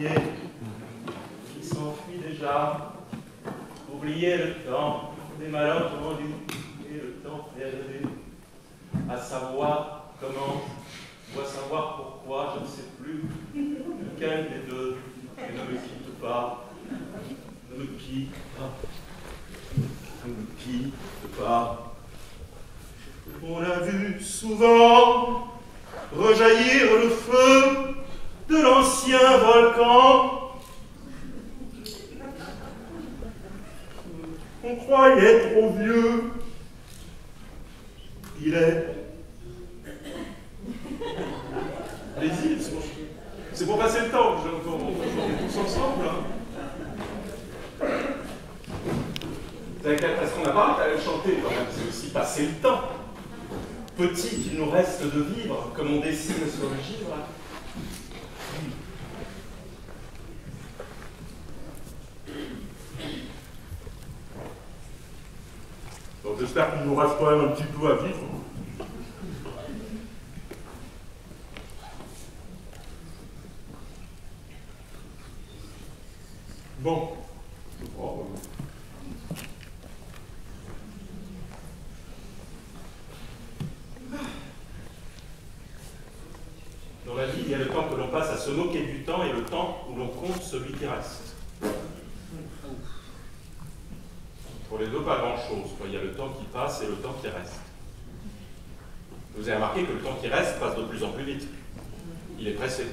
fatigué, qui s'enfuit déjà. Oubliez le temps des malentendus et le temps perdu. À savoir comment, ou à savoir pourquoi, je ne sais plus lequel des deux ne me quitte pas, ne me quitte pas, ne me quitte pas. On a vu souvent rejaillir le feu de l'ancien volcan. On croyait trop vieux. Il est. Allez-y, c'est pour passer le temps, on est tous ensemble. Hein. Parce qu'on n'a pas à chanter quand même, c'est aussi passer le temps. Petit qu'il nous reste de vivre, comme on dessine sur le givre. Donc j'espère qu'il nous reste quand même un petit peu à vivre. Bon. Dans la vie, il y a le temps que l'on passe à se moquer du temps et le temps où l'on compte celui qui reste. Pour les deux, pas grand-chose. Il y a le temps qui passe et le temps qui reste. Vous avez remarqué que le temps qui reste passe de plus en plus vite. Il est pressé.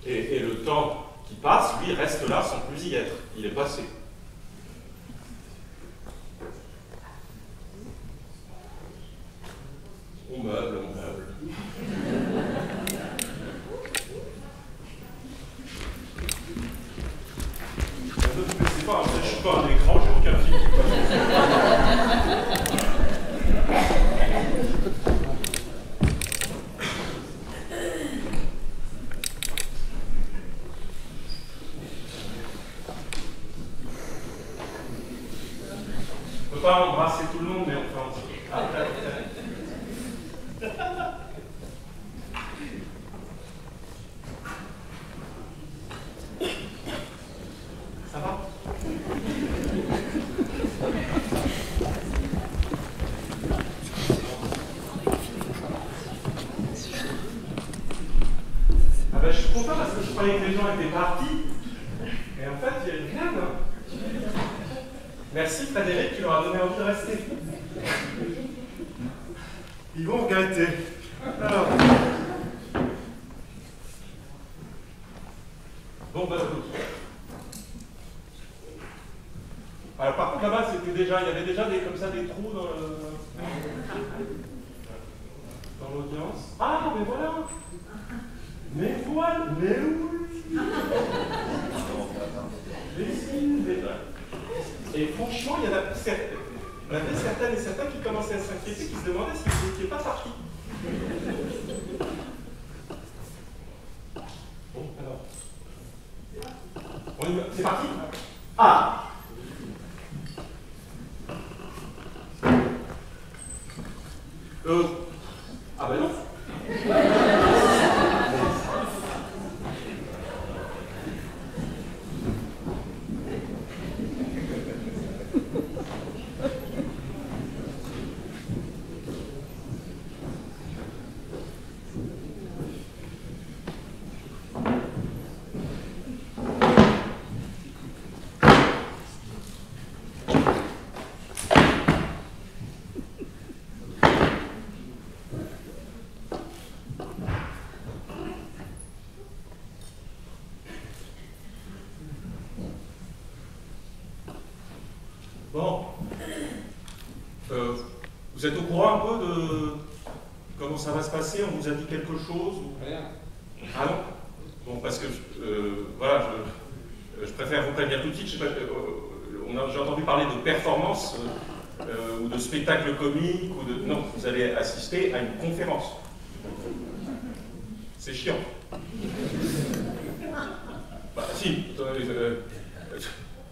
Et le temps qui passe, lui, reste là sans plus y être. Il est passé. On meuble, on meuble. C'est pas, je suis pas un écran, j'ai aucun film qui passe. On peut pas embrasser tout le monde, mais enfin, après. Ça va? Ah ben, je suis content parce que je croyais que les gens étaient partis. Et en fait, il y a une rien. Merci Frédéric, tu leur as donné envie de rester. Ils vont regretter. Alors. Bon, bah, alors par contre là-bas, il y avait déjà comme ça des trous dans l'audience. Ah, mais voilà. Mais voilà, mais oui. Les signes, et franchement, il y en a certaines et certains qui commençaient à s'inquiéter, qui se demandaient si vous n'étiez pas partis. Bon, alors. C'est parti? Ah! Ah ben non. Bon. Vous êtes au courant un peu de comment ça va se passer? On vous a dit quelque chose ou... Rien. Ah non? Bon, parce que, voilà, je préfère vous prévenir tout de suite. J'ai entendu parler de performance ou de spectacle comique ou de... Non, vous allez assister à une conférence. C'est chiant. Bah si,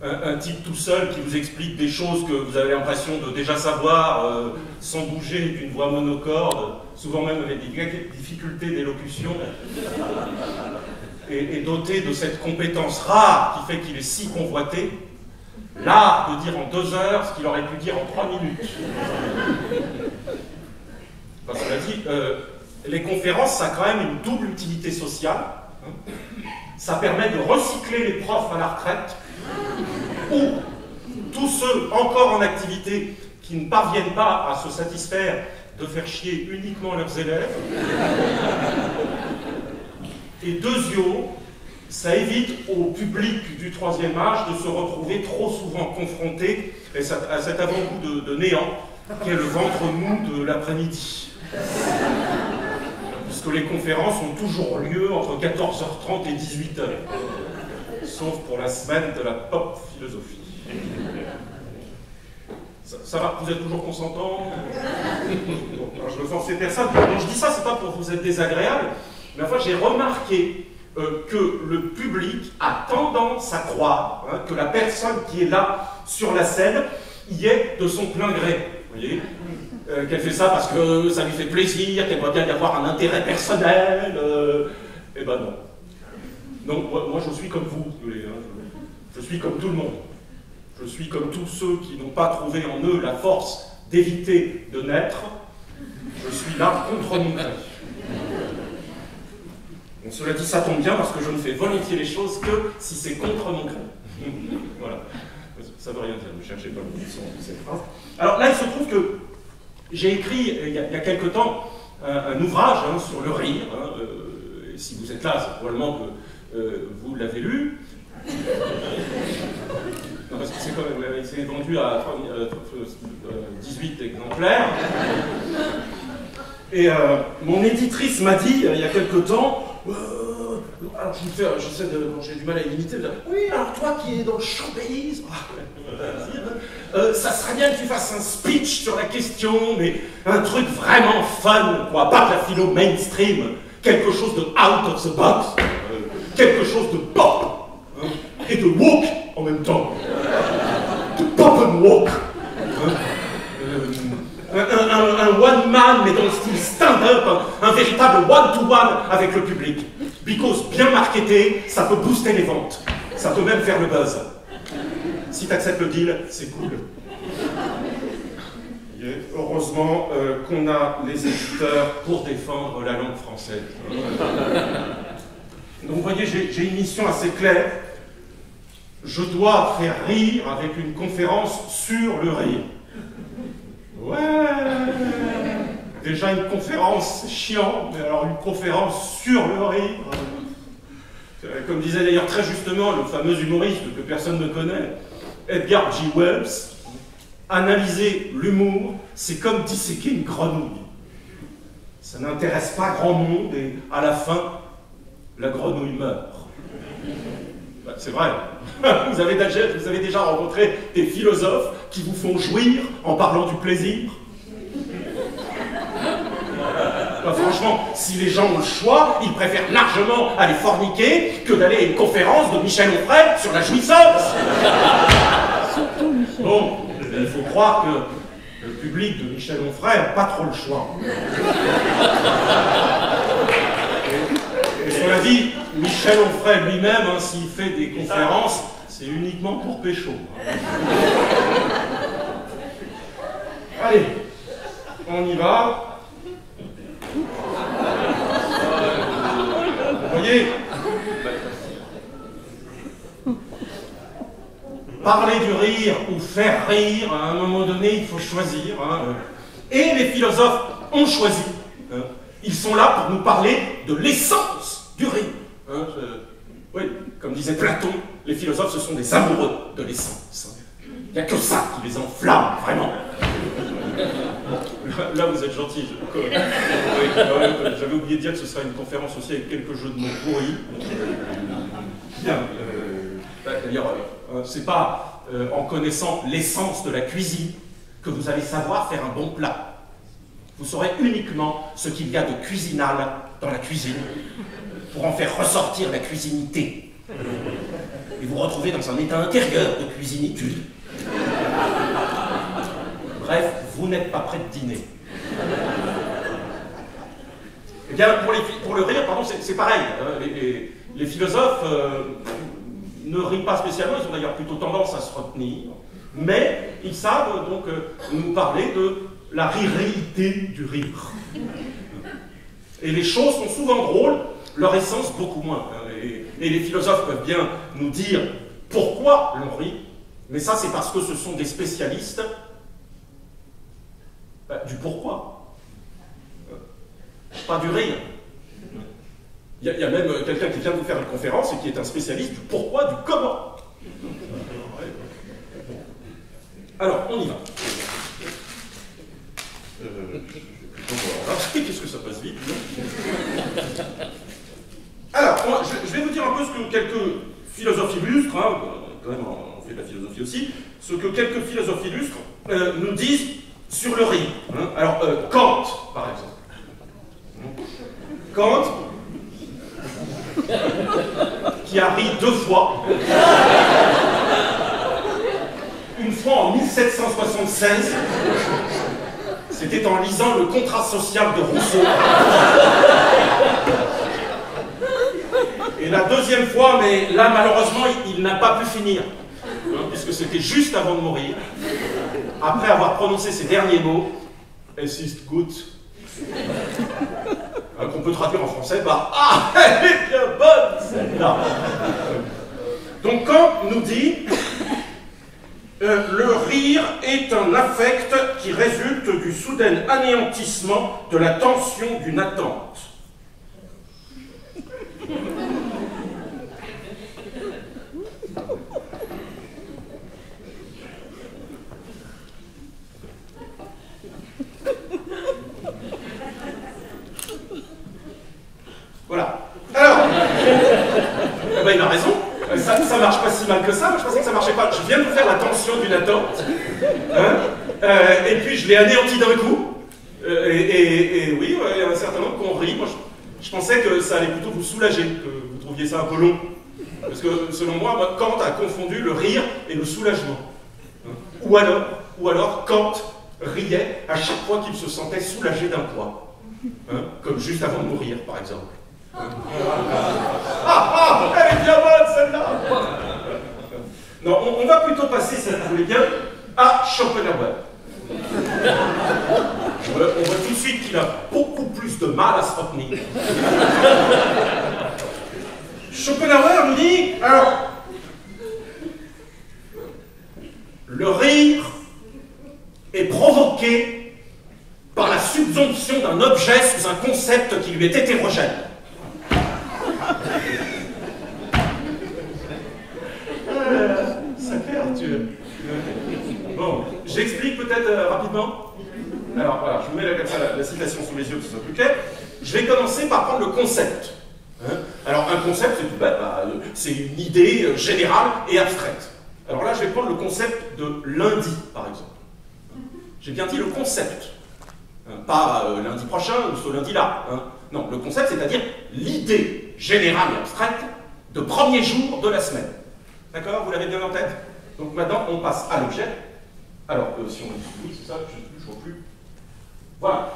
un type tout seul qui vous explique des choses que vous avez l'impression de déjà savoir, sans bouger, d'une voix monocorde, souvent même avec des difficultés d'élocution. est doté de cette compétence rare qui fait qu'il est si convoité, l'art de dire en 2 heures ce qu'il aurait pu dire en 3 minutes. Parce qu'on a dit, les conférences, ça a quand même une double utilité sociale. Ça permet de recycler les profs à la retraite, ou tous ceux encore en activité qui ne parviennent pas à se satisfaire de faire chier uniquement leurs élèves. Et deuxièmement, ça évite au public du 3e âge de se retrouver trop souvent confronté à cet avant-goût de néant qui est le ventre mou de l'après-midi. Puisque les conférences ont toujours lieu entre 14h30 et 18h. Sauf pour la semaine de la pop philosophie. Ça va, vous êtes toujours consentants? Bon, je ne force personne. Quand je dis ça, c'est pas pour vous être désagréable, mais en fait, j'ai remarqué que le public a tendance à croire que la personne qui est là sur la scène y est de son plein gré. Vous voyez, qu'elle fait ça parce que ça lui fait plaisir, qu'elle doit bien y avoir un intérêt personnel. Eh ben non. Non, moi je suis comme vous, je suis comme tout le monde. Je suis comme tous ceux qui n'ont pas trouvé en eux la force d'éviter de naître. Je suis là contre mon gré. Bon, cela dit, ça tombe bien parce que je ne fais volontiers les choses que si c'est contre mon gré. Voilà. Ça ne veut rien dire, ne cherchez pas le son de cette phrase. Alors là, il se trouve que j'ai écrit il y a quelque temps un ouvrage sur le rire. Et si vous êtes là, c'est probablement que vous l'avez lu. Non, parce que c'est quand même, c'est vendu à 18 exemplaires. Et mon éditrice m'a dit, il y a quelque temps, alors j'essaie de, j'ai du mal à limiter, oui, alors toi qui es dans le showbiz, ça serait bien que tu fasses un speech sur la question, mais un truc vraiment fun, quoi, pas de la philo mainstream, quelque chose de out of the box, quelque chose de pop, et de woke en même temps, de pop and woke. Un one-man, mais dans le style stand-up, un véritable one-to-one avec le public. Because bien marketé, ça peut booster les ventes. Ça peut même faire le buzz. Si tu acceptes le deal, c'est cool. Et heureusement qu'on a les éditeurs pour défendre la langue française. Donc vous voyez, j'ai une mission assez claire. Je dois faire rire avec une conférence sur le rire. Ouais. Déjà une conférence, c'est chiant, mais alors une conférence sur le rire. Comme disait d'ailleurs très justement le fameux humoriste que personne ne connaît, Edgar G. Wells, analyser l'humour, c'est comme disséquer une grenouille. Ça n'intéresse pas grand monde et à la fin, la grenouille meurt. Ben, c'est vrai. Vous avez déjà rencontré des philosophes qui vous font jouir en parlant du plaisir? Ben, franchement, si les gens ont le choix, ils préfèrent largement aller forniquer que d'aller à une conférence de Michel Onfray sur la jouissance. Bon, il faut croire que le public de Michel Onfray n'a pas trop le choix. Et cela dit, Michel Onfray lui-même, s'il fait des conférences, c'est uniquement pour pécho. Allez, on y va. Vous voyez, parler du rire ou faire rire, à un moment donné, il faut choisir. Et les philosophes ont choisi. Ils sont là pour nous parler de l'essence du rire. Oui, comme disait Platon, les philosophes, ce sont des amoureux de l'essence. Il n'y a que ça qui les enflamme, vraiment. Là, vous êtes gentil. J'avais oublié de dire que ce serait une conférence aussi avec quelques jeux de mots pourris. Bien. D'ailleurs, c'est pas en connaissant l'essence de la cuisine que vous allez savoir faire un bon plat. Vous saurez uniquement ce qu'il y a de cuisinal dans la cuisine pour en faire ressortir la cuisinité. Et vous retrouvez dans un état intérieur de cuisinitude. Bref, vous n'êtes pas prêt de dîner. Eh bien, pour le rire, pardon, c'est pareil. les philosophes ne rient pas spécialement, ils ont d'ailleurs plutôt tendance à se retenir, mais ils savent donc nous parler de la riréité du rire. Et les choses sont souvent drôles, leur essence beaucoup moins. Et les philosophes peuvent bien nous dire pourquoi l'on rit, mais ça c'est parce que ce sont des spécialistes du pourquoi, pas du rire. Il y a même quelqu'un qui vient de vous faire une conférence et qui est un spécialiste du pourquoi, du comment. Alors, on y va. Qu'est-ce que ça passe vite? Alors, je vais vous dire un peu ce que quelques philosophes illustres, hein, quand même on fait de la philosophie aussi, ce que quelques philosophes illustres nous disent sur le rire. Hein. Alors, Kant, par exemple. Kant, qui a ri 2 fois. Une fois en 1776, c'était en lisant le contrat social de Rousseau. Et la deuxième fois, mais là malheureusement, il n'a pas pu finir, hein, puisque c'était juste avant de mourir, après avoir prononcé ces derniers mots, es ist gut, qu'on peut traduire en français par ah, elle est bien bonne celle-là. Donc Kant nous dit le rire est un affect qui résulte du soudain anéantissement de la tension d'une attente. Voilà. Alors, ben il a raison. Ça marche pas si mal que ça. Moi, je pensais que ça marchait pas. Je viens de faire la tension d'une attente. Hein, et puis, je l'ai anéanti d'un coup. Et oui, il y a un certain nombre qu'on rit. Moi, je pensais que ça allait plutôt vous soulager, que vous trouviez ça un peu long. Parce que, selon moi, Kant a confondu le rire et le soulagement. Hein, ou alors, Kant riait à chaque fois qu'il se sentait soulagé d'un poids. Hein, comme juste avant de mourir, par exemple. Ah, elle est bien bonne celle-là. Non, on va plutôt passer, si vous voulez bien, à Schopenhauer. On voit tout de suite qu'il a beaucoup plus de mal à se retenir. Schopenhauer nous dit, alors, le rire est provoqué par la subjonction d'un objet sous un concept qui lui est hétérogène. Sacré Arthur. Bon, j'explique peut-être rapidement. Alors voilà, je vous mets la citation sous les yeux pour que ce soit plus clair. Je vais commencer par prendre le concept. Hein, alors un concept, c'est tout bête, c'est une idée générale et abstraite. Alors là, je vais prendre le concept de lundi, par exemple. J'ai bien dit le concept. Pas lundi prochain ou ce lundi-là. Hein. Non, le concept, c'est-à-dire l'idée générale et abstraite de premier jour de la semaine. D'accord? Vous l'avez bien en tête? Donc maintenant, on passe à l'objet. Alors, si on dit oui, c'est ça, je ne vois plus. Voilà.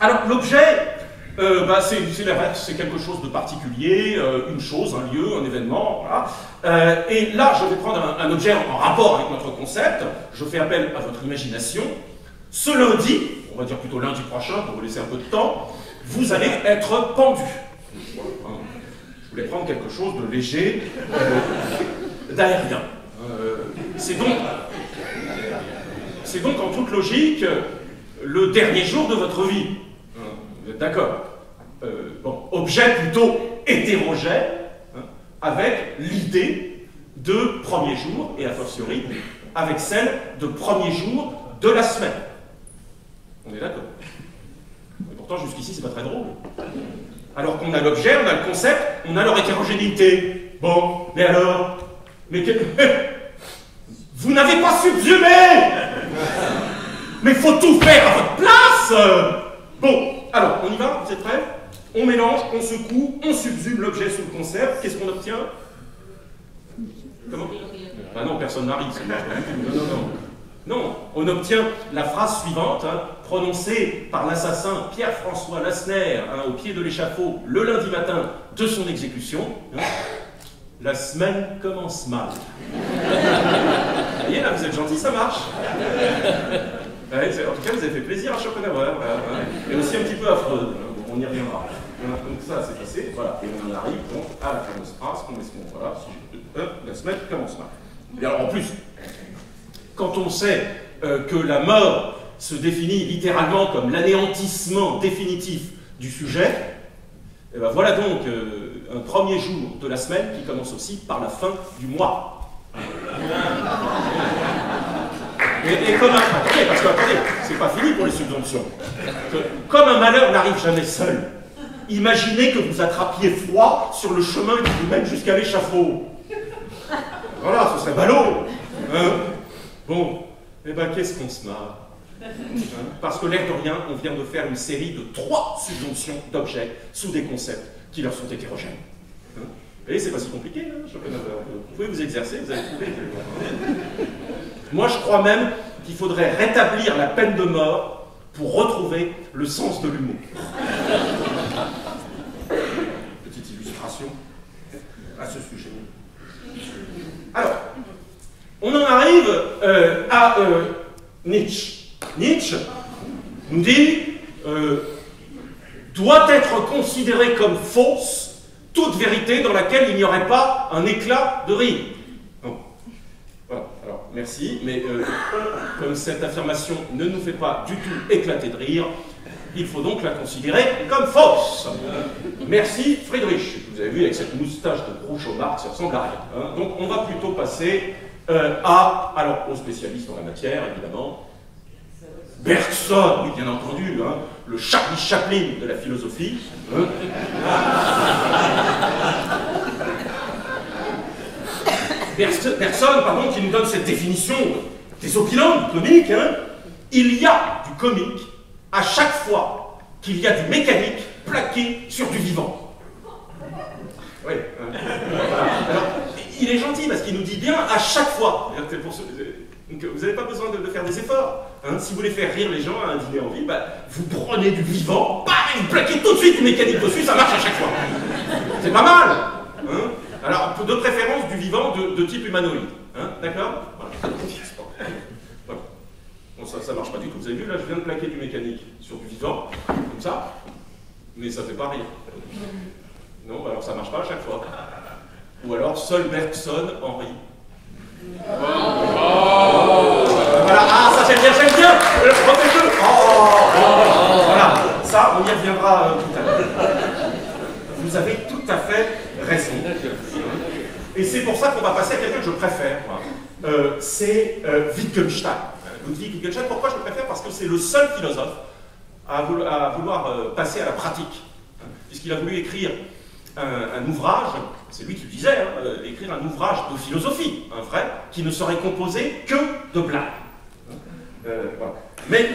Alors l'objet, c'est quelque chose de particulier, une chose, un lieu, un événement, voilà. Et là, je vais prendre un objet en rapport avec notre concept. Je fais appel à votre imagination. Ce lundi, on va dire plutôt lundi prochain, pour vous laisser un peu de temps, vous allez être pendu. Je voulais prendre quelque chose de léger, d'aérien. C'est donc en toute logique le dernier jour de votre vie. Vous êtes d'accord? Bon, objet plutôt hétérogène, hein, avec l'idée de premier jour, et a fortiori avec celle de premier jour de la semaine. On est d'accord? Et pourtant, jusqu'ici, c'est pas très drôle. Alors qu'on a l'objet, on a le concept, on a leur hétérogénéité. Bon, mais alors? Mais vous n'avez pas subsumé! Mais faut tout faire à votre place! Bon, alors, on y va? Vous êtes prêts? On mélange, on secoue, on subsume l'objet sous le concept. Qu'est-ce qu'on obtient? Comment? Ah non, personne n'arrive. Non. Non, on obtient la phrase suivante, hein, prononcée par l'assassin Pierre-François Lassner, hein, au pied de l'échafaud, le lundi matin de son exécution. Hein. La semaine commence mal. Vous voyez, là, vous êtes gentil, ça marche. Ouais, en tout cas, vous avez fait plaisir à Schopenhauer, et aussi un petit peu à Freud. Hein, on y reviendra. Donc ça, c'est passé, voilà. Et on en arrive donc à la fameuse phrase, voilà, la semaine commence mal. Et alors, en plus, quand on sait que la mort se définit littéralement comme l'anéantissement définitif du sujet, et ben voilà donc un premier jour de la semaine qui commence aussi par la fin du mois. Et comme attendez, parce que attendez, c'est pas fini pour les subventions. Comme un malheur n'arrive jamais seul, imaginez que vous attrapiez froid sur le chemin qui vous mène jusqu'à l'échafaud. Voilà, ce serait ballot. Hein. Bon, eh ben qu'est-ce qu'on se marre, hein. Parce que l'air de rien, on vient de faire une série de 3 subventions d'objets sous des concepts qui leur sont hétérogènes. Hein. Vous voyez, c'est pas si compliqué, hein, vous pouvez vous exercer, vous allez trouver. Moi, je crois même qu'il faudrait rétablir la peine de mort pour retrouver le sens de l'humour. Petite illustration à ce sujet. Alors, on en arrive à Nietzsche. Nietzsche nous dit doit être considérée comme fausse toute vérité dans laquelle il n'y aurait pas un éclat de rire. Bon. Voilà. Alors, merci, mais comme cette affirmation ne nous fait pas du tout éclater de rire, il faut donc la considérer comme fausse. Merci Friedrich. Vous avez vu, avec cette moustache de gros chômard, ça ressemble à rien. Hein. Donc on va plutôt passer alors aux spécialistes en la matière, évidemment. Bergson, oui, bien entendu, hein, le Charlie Chaplin de la philosophie. Hein. Bergson, pardon, qui nous donne cette définition désopilante du comique. Hein. Il y a du comique à chaque fois qu'il y a du mécanique plaqué sur du vivant. Oui. Alors, il est gentil parce qu'il nous dit bien à chaque fois. Pour ceux, donc, vous n'avez pas besoin de faire des efforts. Hein. Si vous voulez faire rire les gens à un dîner en ville, bah, vous prenez du vivant, bah, et vous plaquez tout de suite du mécanique dessus, ça marche à chaque fois. C'est pas mal. Hein. Alors, de préférence du vivant de type humanoïde. Hein. D'accord, voilà. Voilà. Bon, ça marche pas du tout. Vous avez vu, là, je viens de plaquer du mécanique sur du vivant, comme ça, mais ça fait pas rire. Non, alors ça marche pas à chaque fois. Ou alors, seul Bergson en rit. Voilà, ah, ça j'aime bien, refaites-le. Voilà, ça, on y reviendra tout à l'heure. Vous avez tout à fait raison. Et c'est pour ça qu'on va passer à quelqu'un que je préfère. C'est Wittgenstein. Ludwig Wittgenstein, pourquoi je le préfère? Parce que c'est le seul philosophe à vouloir passer à la pratique. Puisqu'il a voulu écrire un ouvrage, c'est lui qui le disait, hein, écrire un ouvrage de philosophie, un vrai, qui ne serait composé que de blagues. Voilà. Mais,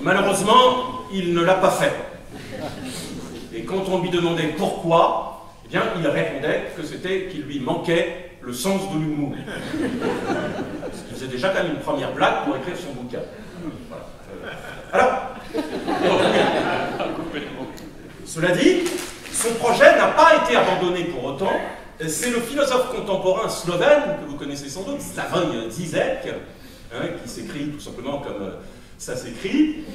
malheureusement, il ne l'a pas fait. Et quand on lui demandait pourquoi, eh bien, il répondait que c'était qu'il lui manquait le sens de l'humour. Parce qu'il faisait déjà quand même une première blague pour écrire son bouquin. Voilà. Alors, cela dit, son projet n'a pas été abandonné pour autant. C'est le philosophe contemporain slovène, que vous connaissez sans doute, Slavoj Žižek, hein, qui s'écrit tout simplement comme ça s'écrit,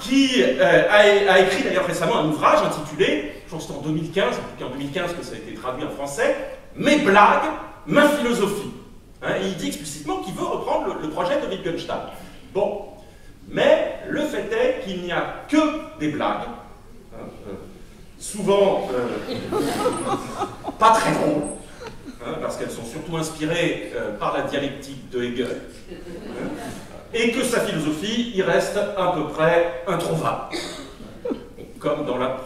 qui a écrit d'ailleurs récemment un ouvrage intitulé, je pense que c'est en 2015, c'est en 2015 que ça a été traduit en français, « Mes blagues, ma philosophie hein, ». Et il dit explicitement qu'il veut reprendre le projet de Wittgenstein. Bon. Mais le fait est qu'il n'y a que des blagues, souvent pas très drôles, hein, parce qu'elles sont surtout inspirées par la dialectique de Hegel, hein, et que sa philosophie y reste à peu près introuvable, comme dans la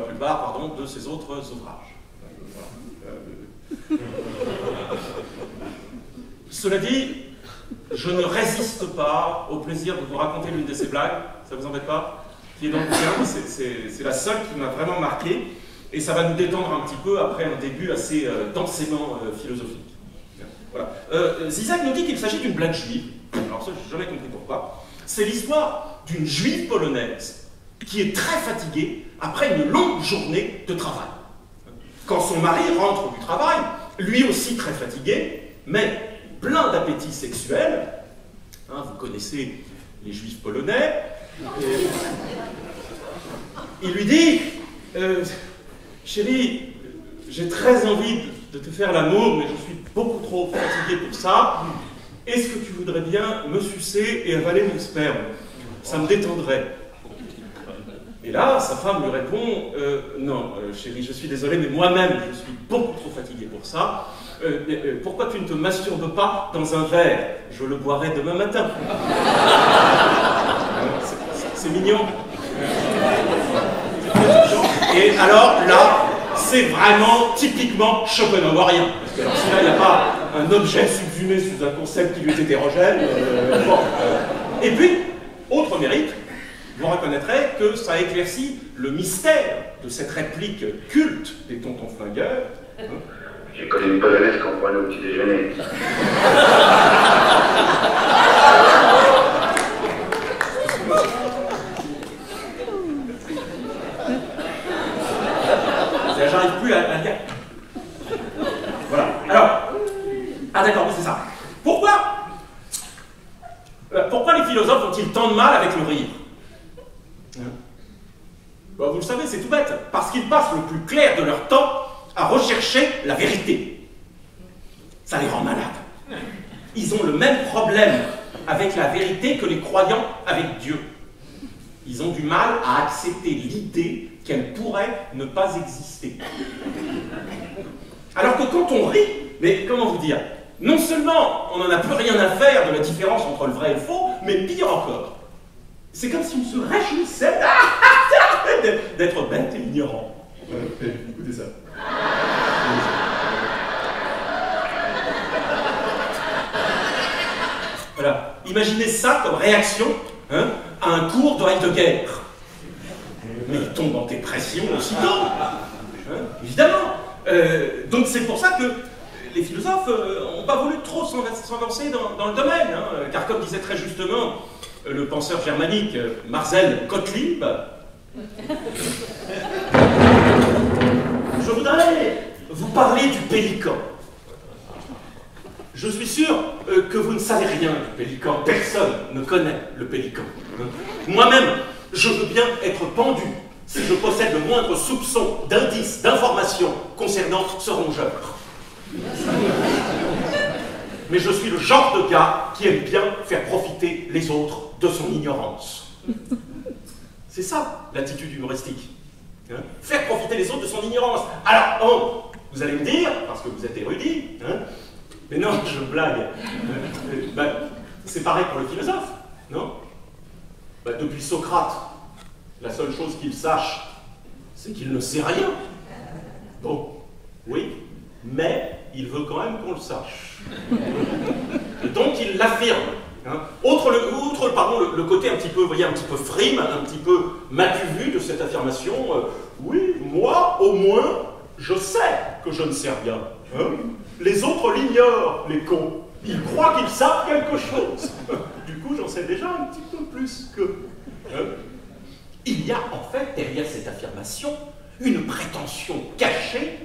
plupart de ses autres ouvrages. Cela dit, je ne résiste pas au plaisir de vous raconter l'une de ces blagues, ça vous embête pas? Qui est dans le bouquin, c'est la seule qui m'a vraiment marqué, et ça va nous détendre un petit peu après un début assez densément philosophique. Voilà. Zizek nous dit qu'il s'agit d'une blague juive. Alors ça, j'ai jamais compris pourquoi. C'est l'histoire d'une juive polonaise qui est très fatiguée après une longue journée de travail. Quand son mari rentre du travail, lui aussi très fatigué, mais plein d'appétit sexuel, hein, vous connaissez les juifs polonais, et il lui dit chérie, j'ai très envie de te faire l'amour, mais je suis beaucoup trop fatigué pour ça. Est-ce que tu voudrais bien me sucer et avaler mon sperme? Ça me détendrait. Et là, sa femme lui répond non, chérie, je suis désolé, mais moi-même, je suis beaucoup trop fatigué pour ça. Pourquoi tu ne te masturbes pas dans un verre? Je le boirai demain matin. C'est mignon. Et alors là, c'est vraiment typiquement schopenhauerien. Parce que alors, si là, il n'y a pas un objet subsumé sous un concept qui lui est hétérogène. Bon, Et puis, autre mérite, vous reconnaîtrez que ça éclaircit le mystère de cette réplique culte des tontons flingueurs. J'ai connu une polonaise qu'on prenait au petit déjeuner. J'arrive plus à dire. Voilà. Alors, d'accord, oui, c'est ça. Pourquoi les philosophes ont-ils tant de mal avec le rire? Bon, vous le savez, c'est tout bête. Parce qu'ils passent le plus clair de leur temps à rechercher la vérité. Ça les rend malades. Ils ont le même problème avec la vérité que les croyants avec Dieu. Ils ont du mal à accepter l'idée qu'elle pourrait ne pas exister. Alors que quand on rit, mais comment vous dire, non seulement on n'en a plus rien à faire de la différence entre le vrai et le faux, mais pire encore, c'est comme si on se réjouissait d'être bête et ignorant. Écoutez ça. Voilà. Imaginez ça comme réaction à un cours de Heidegger. Mais il tombe en dépression aussitôt. Évidemment. Donc c'est pour ça que les philosophes n'ont pas voulu trop s'avancer dans le domaine. Car comme disait très justement le penseur germanique Marcel Gottlieb, je voudrais vous parler du pélican. Je suis sûr que vous ne savez rien du pélican. Personne ne connaît le pélican. Moi-même, je veux bien être pendu si je possède le moindre soupçon d'indice, d'information concernant ce rongeur. Mais je suis le genre de gars qui aime bien faire profiter les autres de son ignorance. C'est ça, l'attitude humoristique. Faire profiter les autres de son ignorance. Alors, vous allez me dire, parce que vous êtes érudit, mais non, je blague. C'est pareil pour le philosophe, non? Depuis Socrate, la seule chose qu'il sache, c'est qu'il ne sait rien. Bon, oui, mais il veut quand même qu'on le sache. Et donc il l'affirme. Outre le côté un petit peu, vous voyez, un petit peu frime, un petit peu m'as-tu vu de cette affirmation, oui, moi, au moins, je sais que je ne sais rien. Les autres l'ignorent, les cons. Ils croient qu'ils savent quelque chose. Du coup, j'en sais déjà un petit peu plus qu'eux. Il y a en fait, derrière cette affirmation, une prétention cachée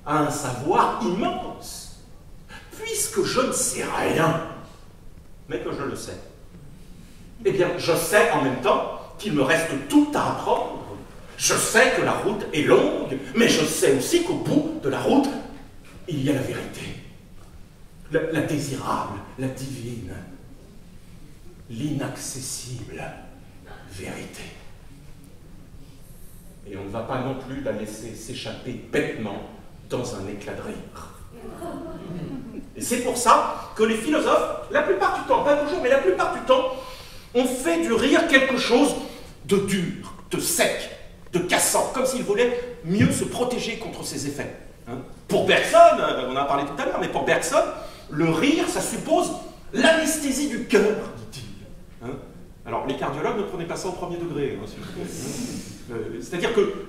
à un savoir immense. Puisque je ne sais rien, mais que je le sais, eh bien, je sais en même temps qu'il me reste tout à apprendre. Je sais que la route est longue, mais je sais aussi qu'au bout de la route, il y a la vérité. La désirable, la divine, l'inaccessible vérité. Et on ne va pas non plus la laisser s'échapper bêtement dans un éclat de rire. Et c'est pour ça que les philosophes, la plupart du temps, pas toujours, mais la plupart du temps, ont fait du rire quelque chose de dur, de sec, de cassant, comme s'ils voulaient mieux se protéger contre ses effets. Pour Bergson, on en a parlé tout à l'heure, mais pour Bergson, le rire, ça suppose l'anesthésie du cœur, dit-il. Alors, les cardiologues ne prenaient pas ça au premier degré. C'est-à-dire que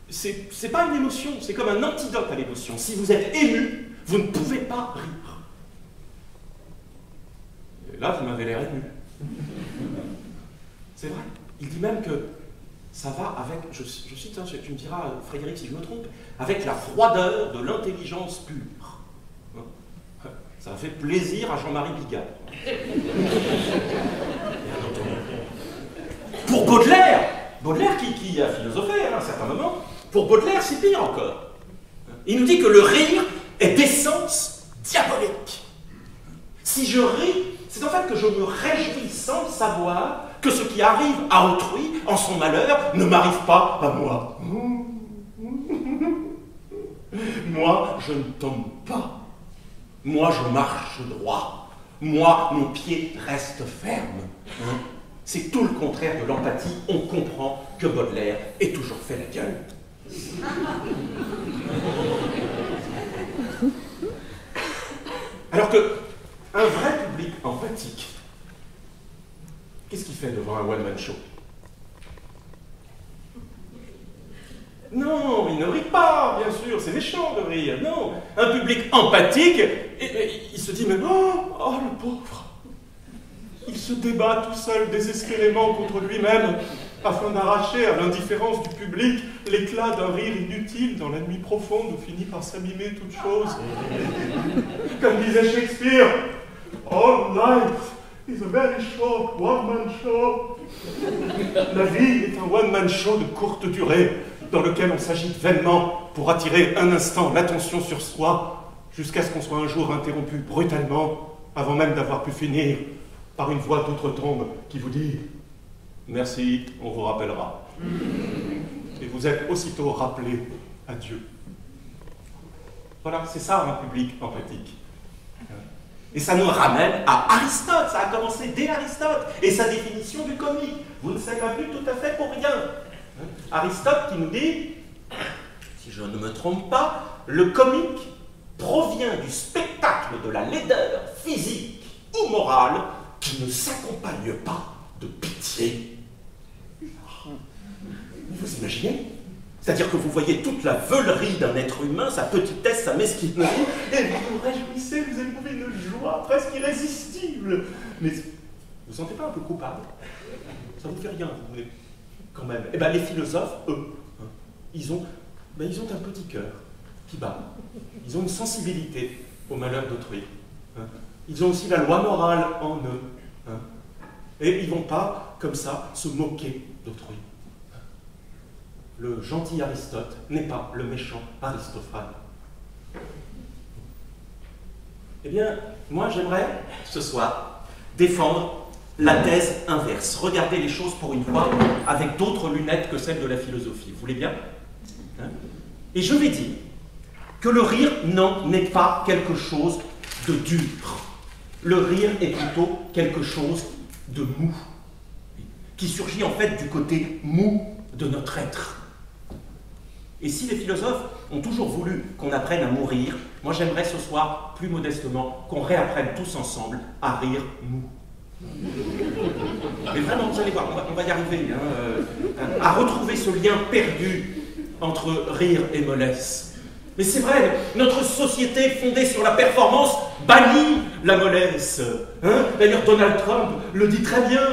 c'est pas une émotion, c'est comme un antidote à l'émotion. Si vous êtes ému, vous ne pouvez pas rire. Et là, vous m'avez l'air ému. C'est vrai. Il dit même que ça va avec, je cite, hein, tu me diras, Frédéric, si je me trompe, avec la froideur de l'intelligence pure. Ça a fait plaisir à Jean-Marie Bigard. Pour Baudelaire qui a philosophé à un certain moment, pour Baudelaire, c'est pire encore. Il nous dit que le rire est d'essence diabolique. Si je ris, c'est en fait que je me réjouis sans le savoir que ce qui arrive à autrui, en son malheur, ne m'arrive pas à moi. Moi, je ne tombe pas. Moi, je marche droit. Moi, mon pied reste ferme. C'est tout le contraire de l'empathie. On comprend que Baudelaire ait toujours fait la gueule. Alors que un vrai public empathique, qu'est-ce qu'il fait devant un one-man show? Non, il ne rit pas, bien sûr, c'est méchant de rire. Non, un public empathique, il se dit mais oh le pauvre. Il se débat tout seul désespérément contre lui-même afin d'arracher à l'indifférence du public l'éclat d'un rire inutile dans la nuit profonde où finit par s'abîmer toute chose. Comme disait Shakespeare, all life is a very short one-man show. La vie est un one-man show de courte durée dans lequel on s'agite vainement pour attirer un instant l'attention sur soi jusqu'à ce qu'on soit un jour interrompu brutalement avant même d'avoir pu finir par une voix d'outre-tombe qui vous dit « Merci, on vous rappellera ». Et vous êtes aussitôt rappelé à Dieu. Voilà, c'est ça un public empathique. Et ça nous ramène à Aristote, ça a commencé dès Aristote, et sa définition du comique. Vous ne savez pas plus tout à fait pour rien. Aristote qui nous dit, si je ne me trompe pas, le comique provient du spectacle de la laideur physique ou morale qui ne s'accompagne pas de pitié. Vous imaginez? C'est-à-dire que vous voyez toute la veulerie d'un être humain, sa petitesse, sa mesquinerie, et vous vous réjouissez, vous éprouvez une joie presque irrésistible. Mais vous ne sentez pas un peu coupable? Ça ne vous fait rien, vous voulez, quand même. Eh bien, les philosophes, eux, ils ont un petit cœur qui bat. Ils ont une sensibilité au malheur d'autrui. Ils ont aussi la loi morale en eux. Et ils ne vont pas, comme ça, se moquer d'autrui. Le gentil Aristote n'est pas le méchant Aristophane. Eh bien, moi j'aimerais, ce soir, défendre la thèse inverse. Regarder les choses pour une fois avec d'autres lunettes que celles de la philosophie. Vous voulez bien? Et je vais dire que le rire, non, n'est pas quelque chose de dur. Le rire est plutôt quelque chose de mou, qui surgit en fait du côté mou de notre être. Et si les philosophes ont toujours voulu qu'on apprenne à mourir, moi j'aimerais ce soir, plus modestement, qu'on réapprenne tous ensemble à rire mou. Mais vraiment, vous allez voir, on va y arriver, à retrouver ce lien perdu entre rire et mollesse. Mais c'est vrai, notre société fondée sur la performance bannit la mollesse. D'ailleurs, Donald Trump le dit très bien.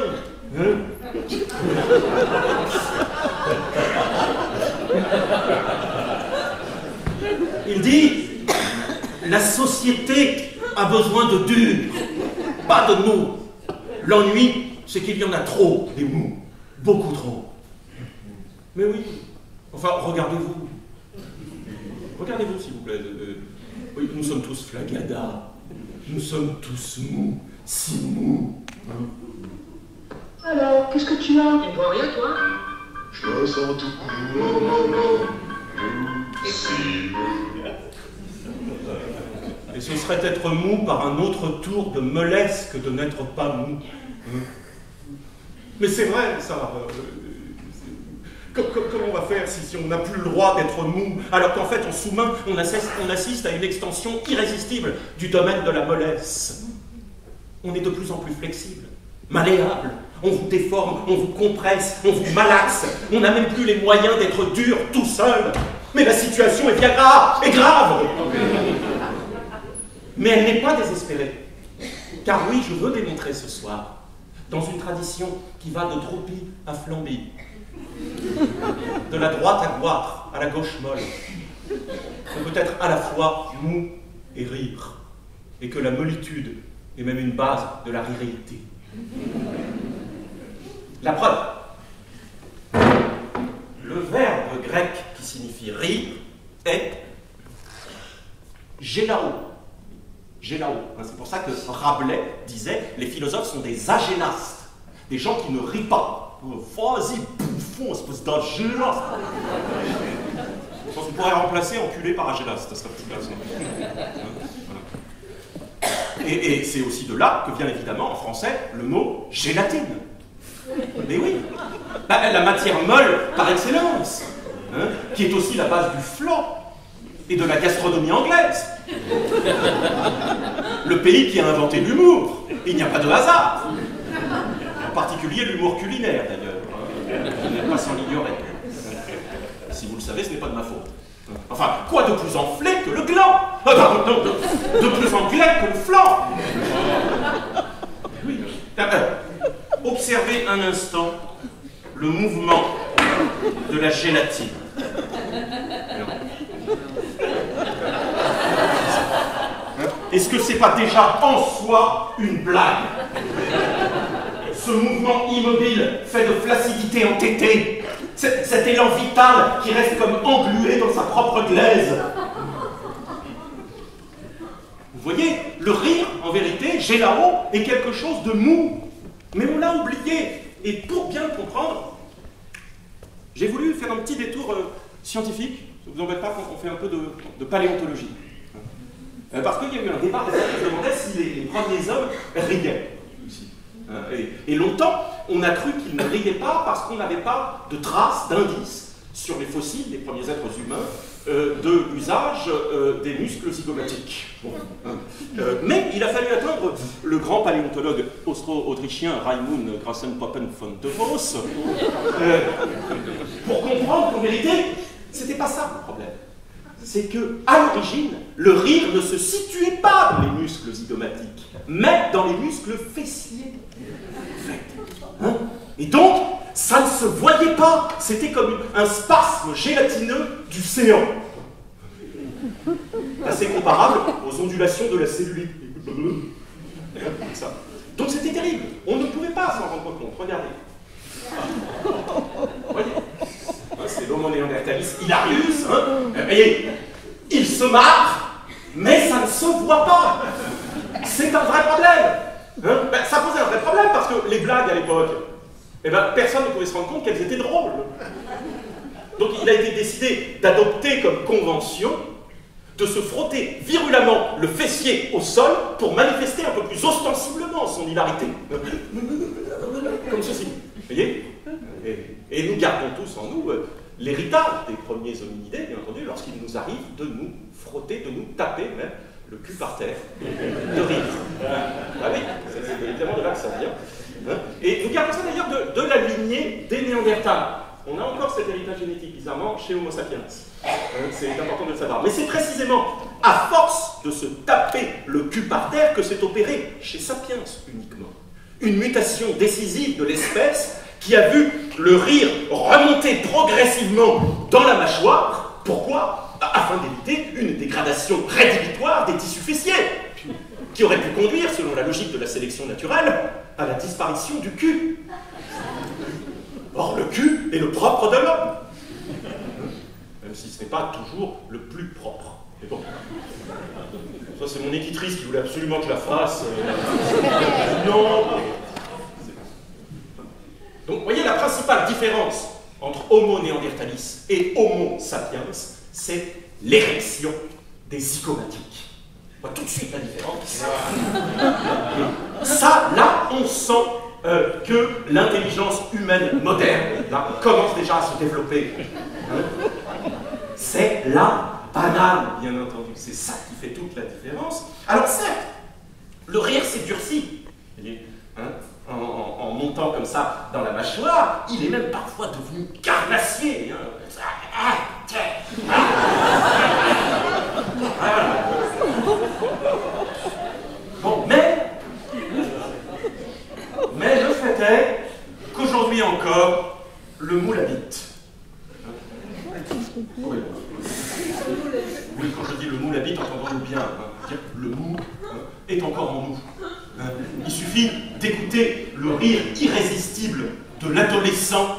Il dit, la société a besoin de dur, pas de mou. L'ennui, c'est qu'il y en a trop, des mous, beaucoup trop. Mais oui, enfin, regardez-vous. Regardez-vous, s'il vous plaît. Oui, nous sommes tous flagadas. Nous sommes tous mous, si mous. Alors, qu'est-ce que tu as? Tu ne vois rien, toi? Je me sens tout mou, si mou. Et ce serait être mou par un autre tour de mollesse que de n'être pas mou. Mais c'est vrai, ça. Comment on va faire si on n'a plus le droit d'être mou, alors qu'en fait, en sous-main, on assiste à une extension irrésistible du domaine de la mollesse? On est de plus en plus flexible, malléable, on vous déforme, on vous compresse, on vous malaxe, on n'a même plus les moyens d'être dur tout seul. Mais la situation est bien grave, grave. Mais elle n'est pas désespérée. Car oui, je veux démontrer ce soir, dans une tradition qui va de Droupie à Flambie, de la droite à goitre, à la gauche molle, on peut être à la fois mou et rire, et que la mollitude est même une base de la ririté. La preuve, le verbe grec qui signifie rire est gélao. Gélao. C'est pour ça que Rabelais disait les philosophes sont des agénastes, des gens qui ne rient pas. Vas-y, bouffon, espèce d'agénaste. Je pense qu'on pourrait remplacer enculé par agénaste, ça serait plus classe. Et c'est aussi de là que vient évidemment en français le mot gélatine. Mais oui, la matière molle par excellence, hein, qui est aussi la base du flan et de la gastronomie anglaise. Le pays qui a inventé l'humour, il n'y a pas de hasard. En particulier l'humour culinaire d'ailleurs, vous n'êtes pas sans l'ignorer. Si vous le savez, ce n'est pas de ma faute. Enfin, quoi de plus enflé que le gland? Non, de plus anglais que le flan. Oui. Observez un instant le mouvement de la gélatine. Est-ce que c'est pas déjà en soi une blague? Ce mouvement immobile fait de flaccidité entêtée, cet élan vital qui reste comme englué dans sa propre glaise. Vous voyez, le rire, en vérité, gélao, est quelque chose de mou. Mais on l'a oublié. Et pour bien le comprendre, j'ai voulu faire un petit détour scientifique. Ça ne vous embête pas quand on fait un peu de paléontologie. Parce qu'il y a eu un débat qui se demandait si les premiers hommes riaient. Et longtemps, on a cru qu'ils ne riaient pas parce qu'on n'avait pas de traces, d'indices sur les fossiles des premiers êtres humains de l'usage des muscles zygomatiques. Bon, mais il a fallu attendre le grand paléontologue austro-autrichien Raimund Grassenpoppen von de Vos pour comprendre qu'en vérité, c'était pas ça le problème. C'est que, à l'origine, le rire ne se situait pas dans les muscles zygomatiques, mais dans les muscles fessiers. Hein? Et donc, ça ne se voyait pas. C'était comme un spasme gélatineux du séant. Assez comparable aux ondulations de la cellulite. Donc c'était terrible. On ne pouvait pas s'en rendre compte. Regardez. Vous voyez, c'est l'homo néanderthalis hilarius. Vous voyez, il se marre, mais ça ne se voit pas. C'est un vrai problème. Ça posait un vrai problème parce que les blagues à l'époque, personne ne pouvait se rendre compte qu'elles étaient drôles. Donc il a été décidé d'adopter comme convention de se frotter virulemment le fessier au sol pour manifester un peu plus ostensiblement son hilarité. Comme ceci. Vous voyez? Et nous gardons tous en nous l'héritage des premiers hominidés, bien entendu, lorsqu'il nous arrive de nous frotter, de nous taper même le cul par terre, de rire. Ah oui, c'est évidemment de là que ça vient. Et nous gardons ça d'ailleurs de la lignée des Néandertals. On a encore cet héritage génétique, bizarrement, chez Homo sapiens. C'est important de le savoir. Mais c'est précisément à force de se taper le cul par terre que s'est opéré chez Sapiens uniquement une mutation décisive de l'espèce qui a vu le rire remonter progressivement dans la mâchoire. Pourquoi? Afin d'éviter une dégradation rédhibitoire des tissus fessiers, qui aurait pu conduire, selon la logique de la sélection naturelle, à la disparition du cul. Or, le cul est le propre de l'homme, même si ce n'est pas toujours le plus propre. Mais bon, ça c'est mon éditrice qui voulait absolument que je la fasse. Non. Donc, vous voyez, la principale différence entre Homo néanderthalis et Homo sapiens, c'est l'érection des zygomatiques. On voit tout de suite la différence. Ça, là, on sent que l'intelligence humaine moderne là, commence déjà à se développer. C'est la banane, bien entendu. C'est ça qui fait toute la différence. Alors certes, le rire s'est durci. Vous voyez, en montant comme ça dans la mâchoire, il est même parfois devenu carnassier. Bon, mais Oui. Oui, quand je dis le moule habite, entendons-nous bien. Hein. Le mou est encore en nous. Hein. Il suffit d'écouter le rire irrésistible de l'adolescent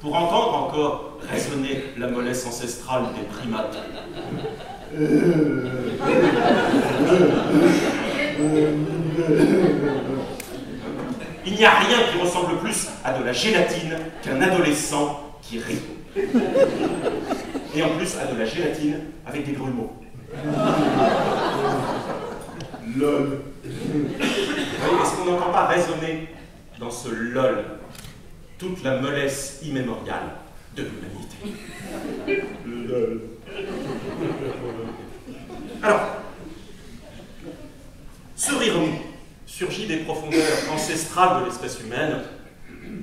pour entendre encore résonner la mollesse ancestrale des primates. Il n'y a rien qui ressemble plus à de la gélatine qu'un adolescent qui rit. Et en plus, à de la gélatine avec des grumeaux. LOL. Est-ce qu'on n'entend pas résonner dans ce LOL toute la mollesse immémoriale de l'humanité? LOL. Alors, ce rire mou surgit des profondeurs ancestrales de l'espèce humaine.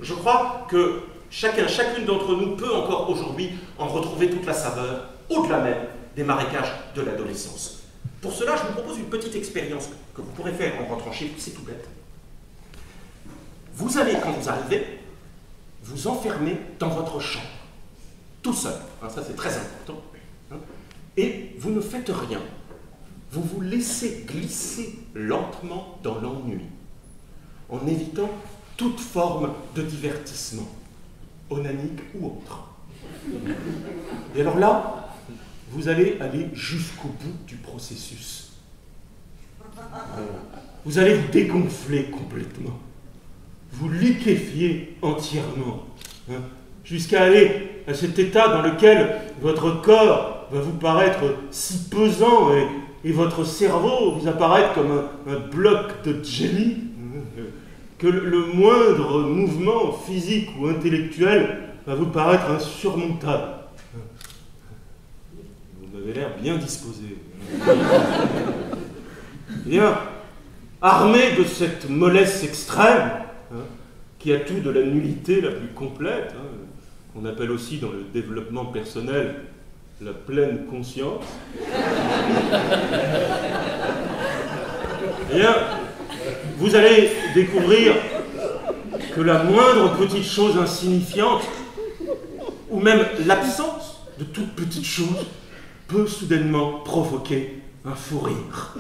Je crois que chacune d'entre nous peut encore aujourd'hui en retrouver toute la saveur, au-delà même des marécages de l'adolescence. Pour cela, je vous propose une petite expérience que vous pourrez faire en rentrant chez vous, c'est tout bête. Vous allez, quand vous arrivez, vous enfermer dans votre chambre, tout seul, hein, ça c'est très important, hein, et vous ne faites rien. Vous vous laissez glisser lentement dans l'ennui, en évitant toute forme de divertissement, onanique ou autre. Et alors là, vous allez aller jusqu'au bout du processus. Vous allez vous dégonfler complètement, vous liquéfier entièrement, hein, jusqu'à aller à cet état dans lequel votre corps va vous paraître si pesant et votre cerveau vous apparaître comme un bloc de jelly, que le moindre mouvement physique ou intellectuel va vous paraître insurmontable. Vous m'avez l'air bien disposé. Bien, armé de cette mollesse extrême, hein, qui a tout de la nullité la plus complète, hein, qu'on appelle aussi dans le développement personnel la pleine conscience. Bien, vous allez découvrir que la moindre petite chose insignifiante, ou même l'absence de toute petite chose, peut soudainement provoquer un fou rire.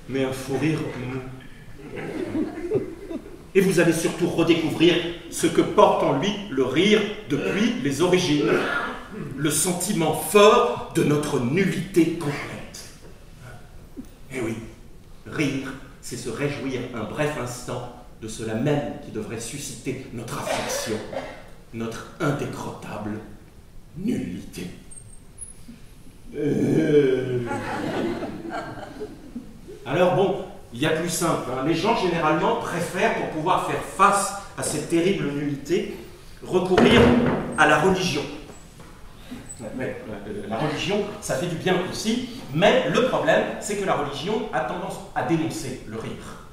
Mais un fou rire mou. Et vous allez surtout redécouvrir ce que porte en lui le rire depuis les origines, le sentiment fort de notre nullité complète. Eh oui, rire, c'est se réjouir un bref instant de cela même qui devrait susciter notre affliction, notre indécrottable nullité. Alors bon, il y a plus simple, hein. Les gens généralement préfèrent, pour pouvoir faire face à cette terrible nullité, recourir à la religion. Mais la religion, ça fait du bien aussi, mais le problème, c'est que la religion a tendance à dénoncer le rire.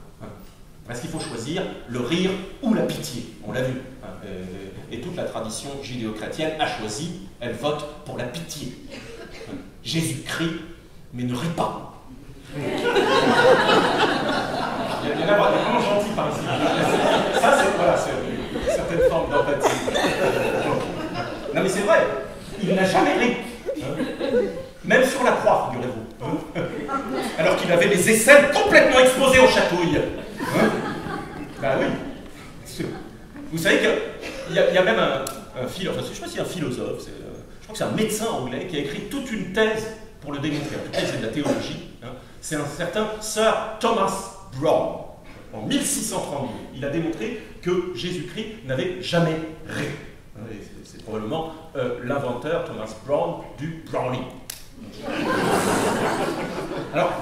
Parce qu'il faut choisir le rire ou la pitié, on l'a vu. Et toute la tradition judéo-chrétienne a choisi, elle vote pour la pitié. Jésus-Christ, mais ne rit pas. Il y en a vraiment gentil par ici. Ça, c'est voilà, une certaine forme d'empathie. Non, mais c'est vrai, il n'a jamais ri. Même sur la croix, figurez-vous. Alors qu'il avait les aisselles complètement exposées aux chatouilles. Ben oui. Vous savez qu'il y a même un philosophe, je ne sais pas si c'est un philosophe, je crois que c'est un médecin anglais qui a écrit toute une thèse pour le démontrer. En tout cas, c'est de la théologie. C'est un certain Sir Thomas Browne. En 1632, il a démontré que Jésus-Christ n'avait jamais ri. C'est probablement l'inventeur, Thomas Browne, du brownie. Alors,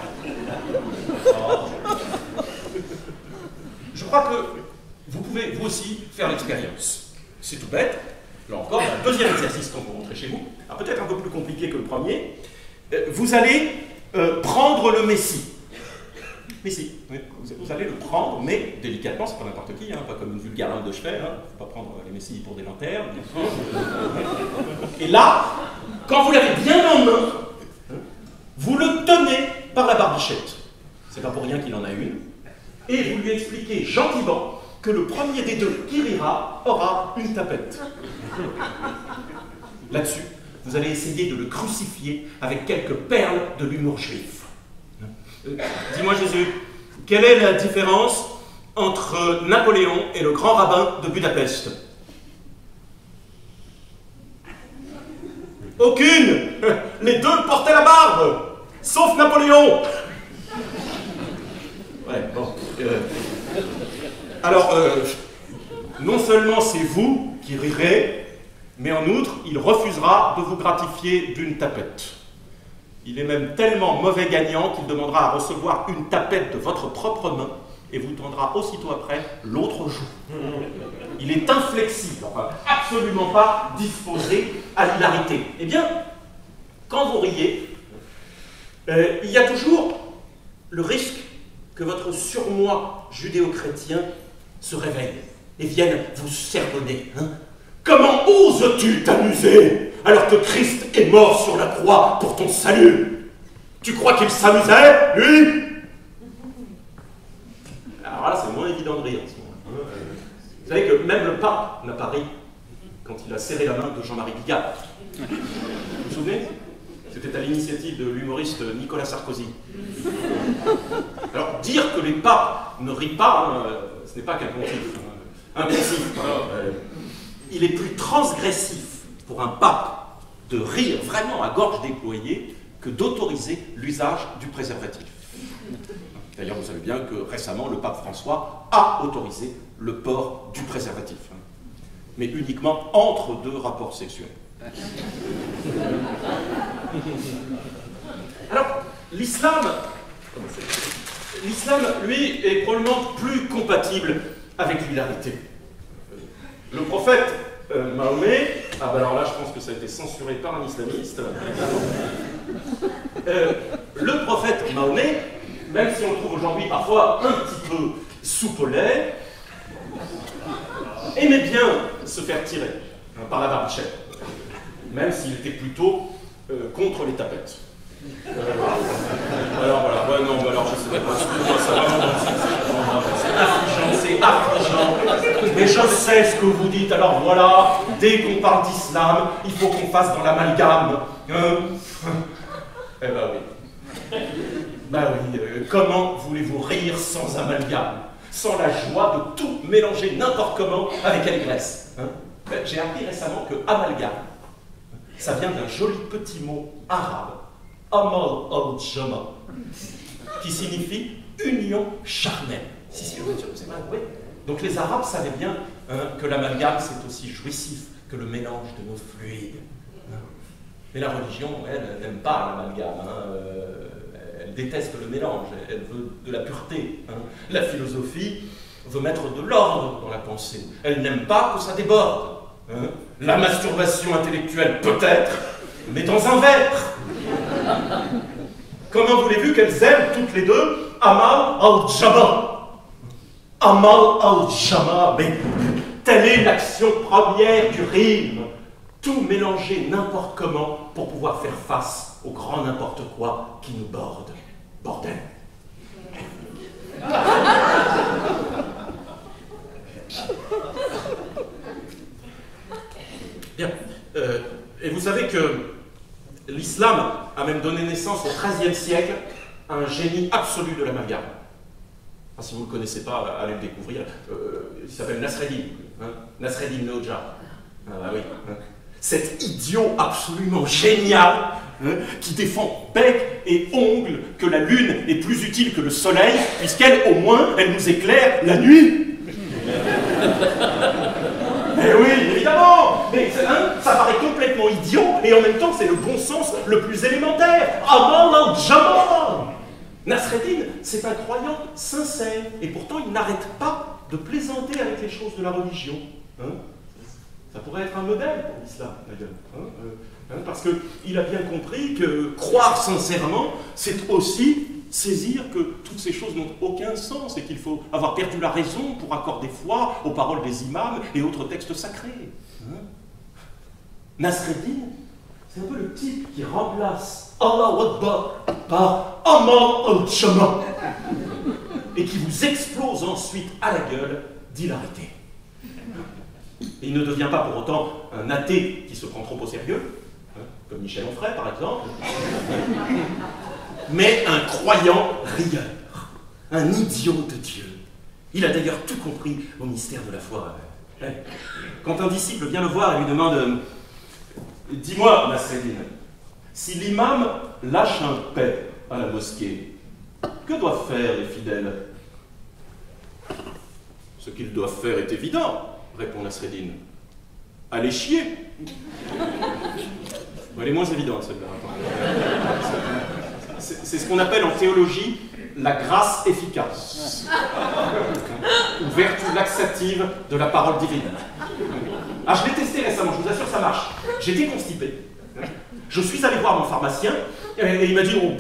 je crois que vous pouvez, vous aussi, faire l'expérience. C'est tout bête. Là encore, il y a un deuxième exercice quand vous rentrez chez vous. Alors peut-être un peu plus compliqué que le premier. Vous allez prendre le Messie. Messie, oui. Vous allez le prendre, mais délicatement, c'est pas n'importe qui, hein, pas comme une vulgaire lame de chevet, hein. Faut pas prendre les Messies pour des lanternes. Et là, quand vous l'avez bien en main, vous le tenez par la barbichette. C'est pas pour rien qu'il en a une. et vous lui expliquez gentiment que le premier des deux qui rira aura une tapette. Là-dessus, vous allez essayer de le crucifier avec quelques perles de l'humour juif. Dis-moi Jésus, quelle est la différence entre Napoléon et le grand rabbin de Budapest? Aucune! Les deux portaient la barbe, sauf Napoléon. Ouais, bon. Alors, non seulement c'est vous qui rirez, mais en outre, il refusera de vous gratifier d'une tapette. Il est même tellement mauvais gagnant qu'il demandera à recevoir une tapette de votre propre main et vous tendra aussitôt après l'autre joue. Il est inflexible, enfin, absolument pas disposé à l'hilarité. Eh bien, quand vous riez, il y a toujours le risque que votre surmoi judéo-chrétien se réveille et vienne vous sermonner. Hein? Comment oses-tu t'amuser alors que Christ est mort sur la croix pour ton salut? Tu crois qu'il s'amusait, lui? Alors là, c'est moins évident de rire en ce moment. Vous savez que même le pape n'a pas ri quand il a serré la main de Jean-Marie Bigard. Vous vous souvenez? C'était à l'initiative de l'humoriste Nicolas Sarkozy. Alors, dire que les papes ne rient pas, ce n'est pas qu'un pontife. Un pontife, il est plus transgressif pour un pape de rire vraiment à gorge déployée que d'autoriser l'usage du préservatif. D'ailleurs, vous savez bien que récemment, le pape François a autorisé le port du préservatif, mais uniquement entre deux rapports sexuels. Alors, l'islam, lui, est probablement plus compatible avec l'hilarité. Le prophète Mahomet, ah ben alors là, je pense que ça a été censuré par un islamiste. Le prophète Mahomet, même si on le trouve aujourd'hui parfois un petit peu soupolé, aimait bien se faire tirer par la barbichette, même s'il était plutôt contre les tapettes. Alors voilà, ouais, non, alors je sais pas, c'est affligeant, mais je sais ce que vous dites, alors voilà, dès qu'on parle d'islam, il faut qu'on fasse dans l'amalgame. Eh ben oui. Ben oui, comment voulez-vous rire sans amalgame, sans la joie de tout mélanger n'importe comment avec allégresse, hein? J'ai appris récemment que amalgame, ça vient d'un joli petit mot arabe, amal al-jama, qui signifie union charnelle. Si, c'est vrai, oui. Donc les Arabes savaient bien que l'amalgame c'est aussi jouissif que le mélange de nos fluides. Hein. Mais la religion, elle n'aime pas l'amalgame. Elle déteste le mélange, elle veut de la pureté. Hein. La philosophie veut mettre de l'ordre dans la pensée. Elle n'aime pas que ça déborde. Hein. La masturbation intellectuelle peut-être, mais dans un verre. Comment voulez-vous qu'elles aiment toutes les deux Amal al-Jama? Amal al-Jama, mais telle est l'action première du rime. Tout mélanger n'importe comment pour pouvoir faire face au grand n'importe quoi qui nous borde. Bordel. Bien. Et vous savez que l'islam a même donné naissance au XIIIe siècle à un génie absolu de l'amalgame. Enfin, si vous ne le connaissez pas, allez le découvrir. Il s'appelle Nasreddin. Hein, Nasreddin Hoja. Ah oui. Hein. Cet idiot absolument génial qui défend bec et ongle que la lune est plus utile que le soleil, puisqu'elle, au moins, elle nous éclaire la nuit. Eh oui, évidemment. Mais ça paraît complètement idiot, et en même temps, c'est le bon sens le plus élémentaire. Amal al-Jama. Nasreddin, c'est un croyant sincère, et pourtant, il n'arrête pas de plaisanter avec les choses de la religion. Hein? Ça pourrait être un modèle pour l'islam, d'ailleurs. Parce qu'il a bien compris que croire sincèrement, c'est aussi saisir que toutes ces choses n'ont aucun sens et qu'il faut avoir perdu la raison pour accorder foi aux paroles des imams et autres textes sacrés. Hein? Nasreddin, c'est un peu le type qui remplace Allah Akbar par Amal al-Jama. et qui vous explose ensuite à la gueule d'hilarité. Et il ne devient pas pour autant un athée qui se prend trop au sérieux, hein, comme Michel Onfray par exemple, mais un croyant rieur, un idiot de Dieu. Il a d'ailleurs tout compris au mystère de la foi. Quand un disciple vient le voir et lui demande « Dis-moi, Nasreddin, si l'imam lâche un paix à la mosquée, que doivent faire les fidèles ?» « Ce qu'ils doivent faire est évident, » répond Nasreddin. « Aller chier. » Elle est moins évidente, celle-là. C'est ce qu'on appelle en théologie la grâce efficace, ou vertu laxative de la parole divine. Ah, je l'ai testé récemment, je vous assure, ça marche. J'étais constipé. Je suis allé voir mon pharmacien, et il m'a dit, oh,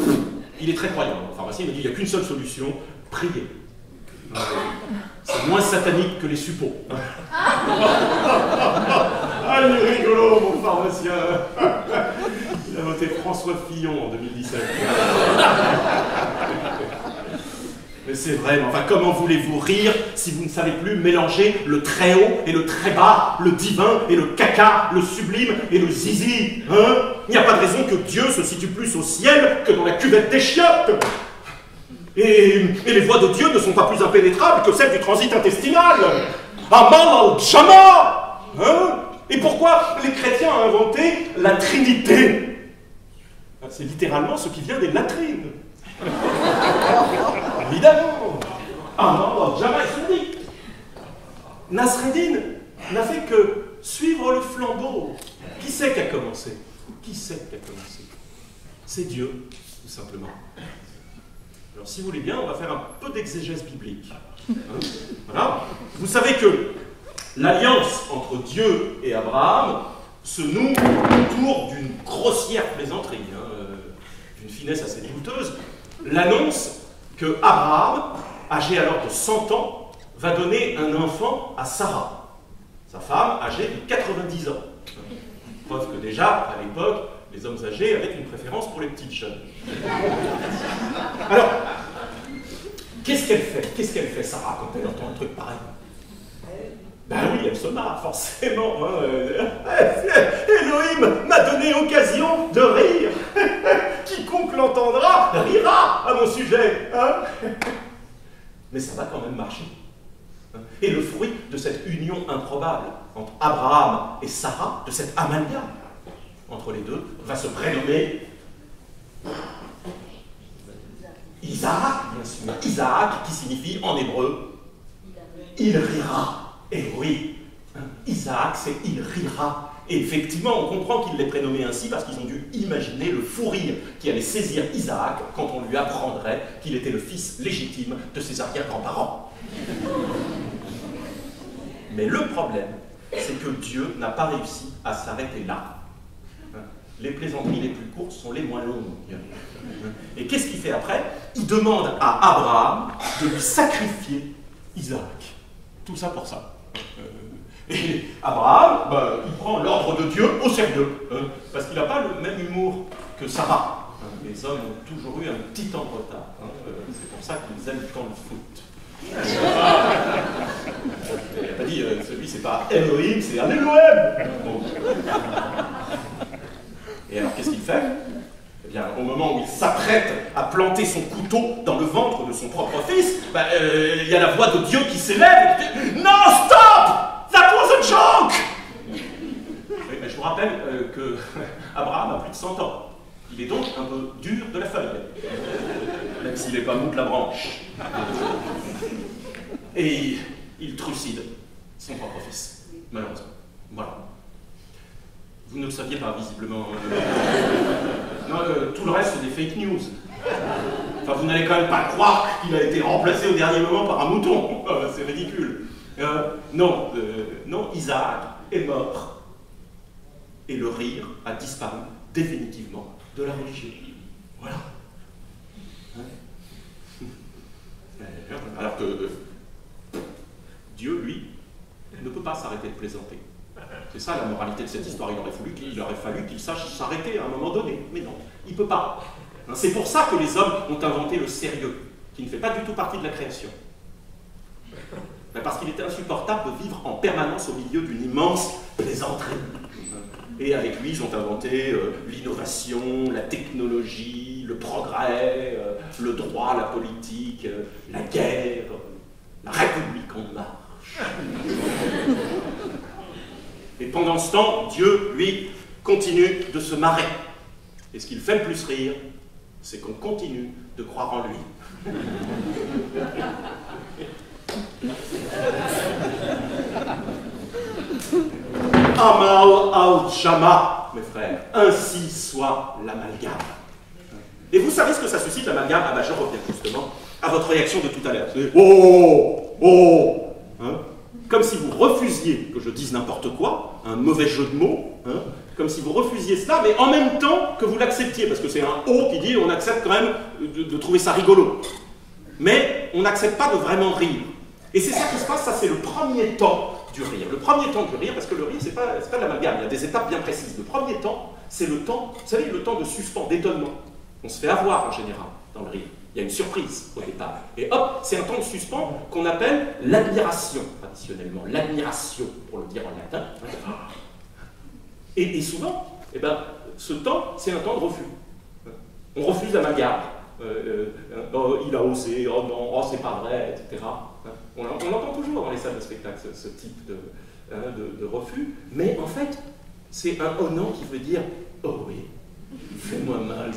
il est très croyant. Mon pharmacien m'a dit, il n'y a qu'une seule solution, prier. C'est moins satanique que les suppôts. Ah, il est rigolo, mon pharmacien. Il a voté François Fillon en 2017. Mais c'est vrai, mais enfin, comment voulez-vous rire si vous ne savez plus mélanger le très haut et le très bas, le divin et le caca, le sublime et le zizi, hein? Il n'y a pas de raison que Dieu se situe plus au ciel que dans la cuvette des chiottes. Et les voies de Dieu ne sont pas plus impénétrables que celles du transit intestinal. Amal al-Jama, hein? Et pourquoi les chrétiens ont inventé la Trinité? C'est littéralement ce qui vient des latrines. Évidemment. Amal al-Jama, ils sont dit. Nasreddin n'a fait que suivre le flambeau. Qui c'est qui a commencé? Qui c'est qui a commencé? C'est Dieu, tout simplement. Alors, si vous voulez bien, on va faire un peu d'exégèse biblique. Hein? Voilà. Vous savez que l'alliance entre Dieu et Abraham se noue autour d'une grossière plaisanterie, hein, d'une finesse assez douteuse. L'annonce que Abraham, âgé alors de 100 ans, va donner un enfant à Sarah, sa femme âgée de 90 ans. Preuve que déjà, à l'époque, les hommes âgés avaient une préférence pour les petites jeunes. Alors, qu'est-ce qu'elle fait? Qu'est-ce qu'elle fait, Sarah, quand elle entend un truc pareil? Ben oui, elle se marre, forcément. Hein. Elohim m'a donné occasion de rire. Quiconque l'entendra rira à mon sujet. Hein. Mais ça va quand même marcher. Et le fruit de cette union improbable entre Abraham et Sarah, de cet amalgame entre les deux, va se prénommer Isaac, bien sûr. Isaac, qui signifie en hébreu il rira. Et oui, Isaac, c'est il rira. Et effectivement, on comprend qu'il l'ait prénommé ainsi parce qu'ils ont dû imaginer le fou rire qui allait saisir Isaac quand on lui apprendrait qu'il était le fils légitime de ses arrière-grands-parents. Mais le problème, c'est que Dieu n'a pas réussi à s'arrêter là. Les plaisanteries les plus courtes sont les moins longues. Et qu'est-ce qu'il fait après? Il demande à Abraham de lui sacrifier Isaac. Tout ça pour ça. Et Abraham, il prend l'ordre de Dieu au sérieux, parce qu'il n'a pas le même humour que Sarah. Les hommes ont toujours eu un petit temps de retard. C'est pour ça qu'ils aiment tant le foot. Il n'a pas dit, celui c'est pas Elohim, c'est un Elohim. Bon. Et alors qu'est-ce qu'il fait? Eh bien, au moment où il s'apprête à planter son couteau dans le ventre de son propre fils, il y a la voix de Dieu qui s'élève et qui dit « Non, stop! That was a joke !» Oui, mais je vous rappelle que Abraham a plus de 100 ans. Il est donc un peu dur de la feuille, même s'il n'est pas mou de la branche. Et il trucide son propre fils, malheureusement. Voilà. Vous ne le saviez pas, visiblement. Non, tout le reste, c'est des fake news. Enfin, vous n'allez quand même pas croire qu'il a été remplacé au dernier moment par un mouton. C'est ridicule. Non, Isaac est mort. Et le rire a disparu définitivement de la religion. Voilà. Alors que Dieu, lui, ne peut pas s'arrêter de plaisanter. C'est ça la moralité de cette histoire. Il aurait fallu qu'il sache s'arrêter à un moment donné. Mais non, il ne peut pas. C'est pour ça que les hommes ont inventé le sérieux. qui ne fait pas du tout partie de la création. Ben parce qu'il était insupportable de vivre en permanence au milieu d'une immense plaisanterie. Et avec lui, ils ont inventé l'innovation, la technologie, le progrès, le droit, la politique, la guerre, la République en marche. Et pendant ce temps, Dieu, lui, continue de se marrer. Et ce qui le fait le plus rire, c'est qu'on continue de croire en lui. Amal al-Jama, mes frères, ainsi soit l'amalgame. Et vous savez ce que ça suscite, l'amalgame? Ah ben je reviens justement à votre réaction de tout à l'heure. Oh, oh, hein? Comme si vous refusiez que je dise n'importe quoi, un mauvais jeu de mots, hein? Comme si vous refusiez cela, mais en même temps que vous l'acceptiez, parce que c'est un O qui dit on accepte quand même de trouver ça rigolo. Mais on n'accepte pas de vraiment rire. Et c'est ça qui se passe, ça c'est le premier temps du rire. Le premier temps du rire, parce que le rire, c'est pas de l'amalgame, il y a des étapes bien précises. Le premier temps, c'est le temps, vous savez, le temps de suspens, d'étonnement. On se fait avoir en général dans le rire. Il y a une surprise au départ. Et hop, c'est un temps de suspens qu'on appelle l'admiration, traditionnellement. L'admiration, pour le dire en latin. Et souvent, eh ben, ce temps, c'est un temps de refus. On refuse l'amalgame. Oh, il a osé, oh non, oh c'est pas vrai, etc. On l'entend toujours dans les salles de spectacle, ce type de refus, mais en fait, c'est un oh non qui veut dire oh oui, fais-moi mal,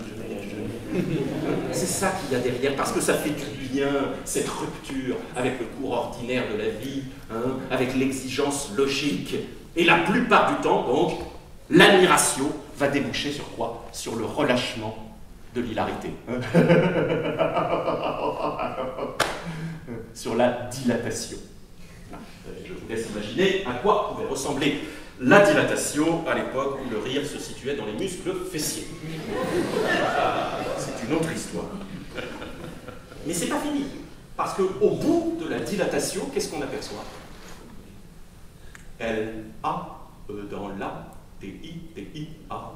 c'est ça qu'il y a derrière, parce que ça fait du bien, cette rupture avec le cours ordinaire de la vie, hein, avec l'exigence logique. Et la plupart du temps, donc, l'admiration va déboucher sur quoi? Sur le relâchement de l'hilarité. Sur la dilatation. Je vous laisse imaginer à quoi pouvait ressembler la dilatation à l'époque où le rire se situait dans les muscles fessiers. C'est une autre histoire. Mais c'est pas fini, parce qu'au bout de la dilatation, qu'est-ce qu'on aperçoit? L-A-E dans la, T-I-T-I-A.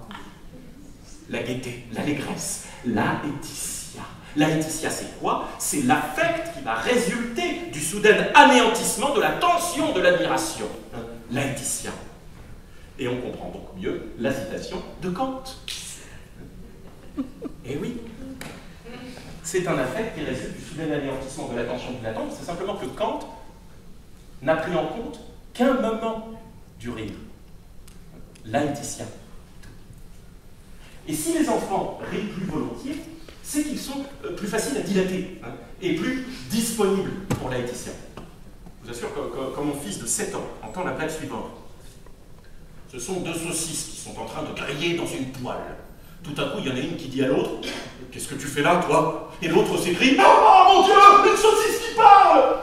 La gaieté, l'allégresse, la laetitia. La laetitia, c'est quoi? C'est l'affect qui va résulter du soudain anéantissement de la tension de l'admiration. La laetitia. Et on comprend donc mieux la citation de Kant. Et oui, c'est un affect qui résulte du soudain anéantissement de l'attention qui l'attend. C'est simplement que Kant n'a pris en compte qu'un moment du rire. La laetitia. Et si les enfants rient plus volontiers, c'est qu'ils sont plus faciles à dilater, hein, et plus disponibles pour la laetitia. Je vous assure que quand mon fils de 7 ans entend la blague suivante, ce sont deux saucisses qui sont en train de griller dans une poêle. Tout à coup, il y en a une qui dit à l'autre, « Qu'est-ce que tu fais là, toi ?» Et l'autre s'écrie, « Oh mon Dieu, une saucisse qui parle !»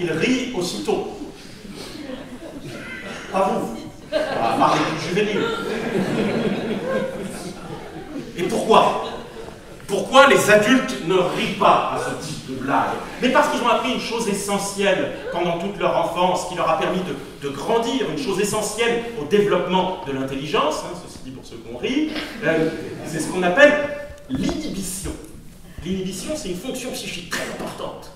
Il rit aussitôt. Pas vous. Par les plus juvéniles. Et pourquoi? Pourquoi les adultes ne rient pas à ce type de blague? Mais parce qu'ils ont appris une chose essentielle pendant toute leur enfance, qui leur a permis de grandir, une chose essentielle au développement de l'intelligence, hein, ceci dit pour ceux qui ont ri, c'est ce qu'on appelle l'inhibition. L'inhibition, c'est une fonction psychique très importante.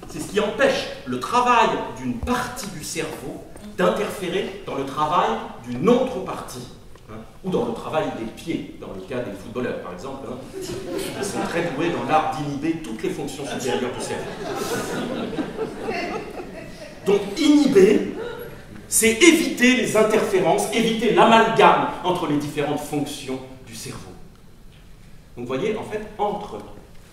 C'est ce qui empêche le travail d'une partie du cerveau d'interférer dans le travail d'une autre partie, hein, ou dans le travail des pieds, dans le cas des footballeurs par exemple, hein, qui sont très doués dans l'art d'inhiber toutes les fonctions supérieures du cerveau. Donc inhiber, c'est éviter les interférences, éviter l'amalgame entre les différentes fonctions du cerveau. Donc vous voyez, en fait, entre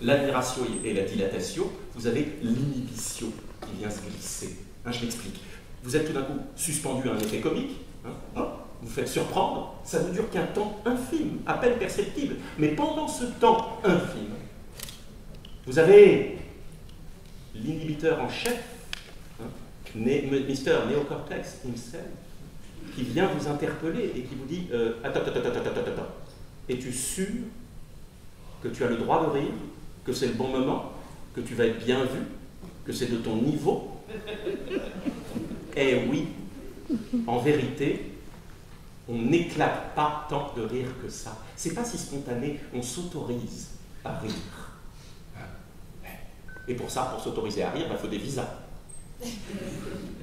l'admiration et la dilatation, vous avez l'inhibition qui vient se glisser. Hein, je m'explique. Vous êtes tout d'un coup suspendu à un effet comique, hein, vous faites surprendre, ça ne dure qu'un temps infime, à peine perceptible. Mais pendant ce temps infime, vous avez l'inhibiteur en chef, hein, Mr. Neocortex himself, qui vient vous interpeller et qui vous dit attends, es-tu sûr que tu as le droit de rire, que c'est le bon moment, que tu vas être bien vu, que c'est de ton niveau? Eh oui, en vérité, on n'éclate pas tant de rire que ça. C'est pas si spontané, on s'autorise à rire. Et pour ça, pour s'autoriser à rire, il faut des visas.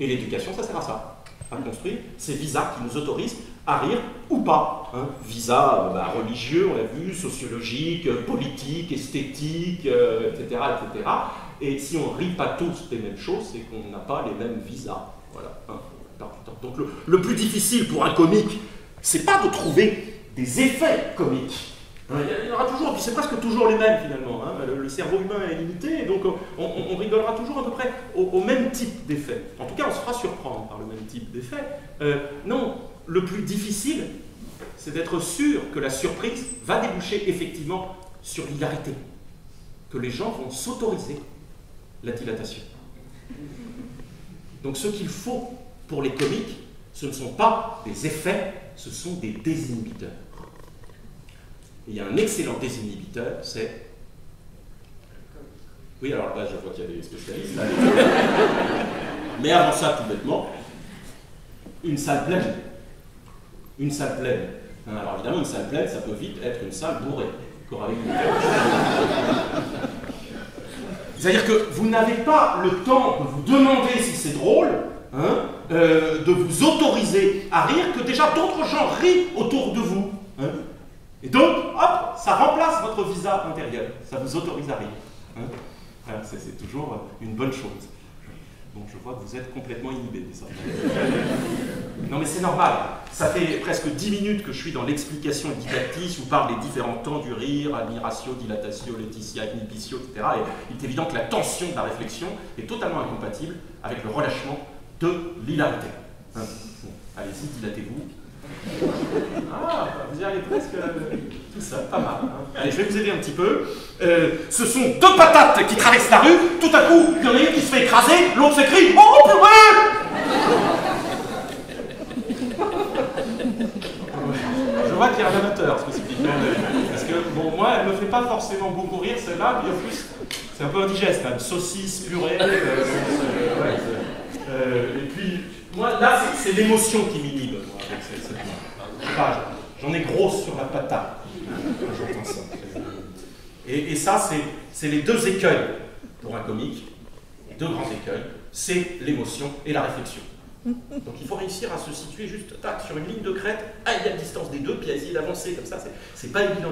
Et l'éducation, ça sert à ça, à construire ces visas qui nous autorisent à rire ou pas. Visas religieux, on l'a vu, sociologiques, politiques, esthétiques, etc., etc. Et si on ne rit pas tous des mêmes choses, c'est qu'on n'a pas les mêmes visas. Voilà. Donc le plus difficile pour un comique, c'est pas de trouver des effets comiques. Il y en aura toujours, puis c'est presque toujours les mêmes finalement. Le cerveau humain est limité, et donc on rigolera toujours à peu près au même type d'effet. En tout cas, on se fera surprendre par le même type d'effet. Non, le plus difficile, c'est d'être sûr que la surprise va déboucher effectivement sur l'hilarité, que les gens vont s'autoriser la dilatation. Donc ce qu'il faut pour les comiques, ce ne sont pas des effets, ce sont des désinhibiteurs. Et il y a un excellent désinhibiteur, c'est... Oui, alors là, je vois qu'il y a des spécialistes. Là. Mais avant ça, tout bêtement, une salle pleine. Une salle pleine. Alors évidemment, une salle pleine, ça peut vite être une salle bourrée. C'est-à-dire que vous n'avez pas le temps de vous demander si c'est drôle, de vous autoriser à rire, que déjà d'autres gens rient autour de vous. Et donc, hop, ça remplace votre visa intérieur, ça vous autorise à rire. Voilà, c'est toujours une bonne chose. Donc je vois que vous êtes complètement inhibé de ça. Non mais c'est normal, ça fait presque 10 minutes que je suis dans l'explication et didactique, je vous parle des différents temps du rire, admiratio, dilatatio, laetitia, inhibitio, etc. Et il est évident que la tension de la réflexion est totalement incompatible avec le relâchement de l'hilarité. Bon, allez-y, dilatez-vous. Ah, vous y allez presque tout ça, pas mal. Allez, je vais vous aider un petit peu. Ce sont deux patates qui traversent la rue, tout à coup, il y en a une qui se fait écraser, l'autre s'écrie « Oh, purée !» Je vois qu'il y a un amateur spécifiquement. Parce que, bon, moi, elle me fait pas forcément beaucoup rire, celle-là, mais en plus, c'est un peu indigeste, hein, saucisse, purée. Et puis, moi, là, c'est l'émotion qui m'inhibe. J'en ai grosse sur la patate quand j'entends ça. Et ça, c'est les deux écueils pour un comique, les deux grands écueils, c'est l'émotion et la réflexion. Donc il faut réussir à se situer juste sur une ligne de crête, à égale distance des deux, puis à essayer d'avancer comme ça. C'est pas évident.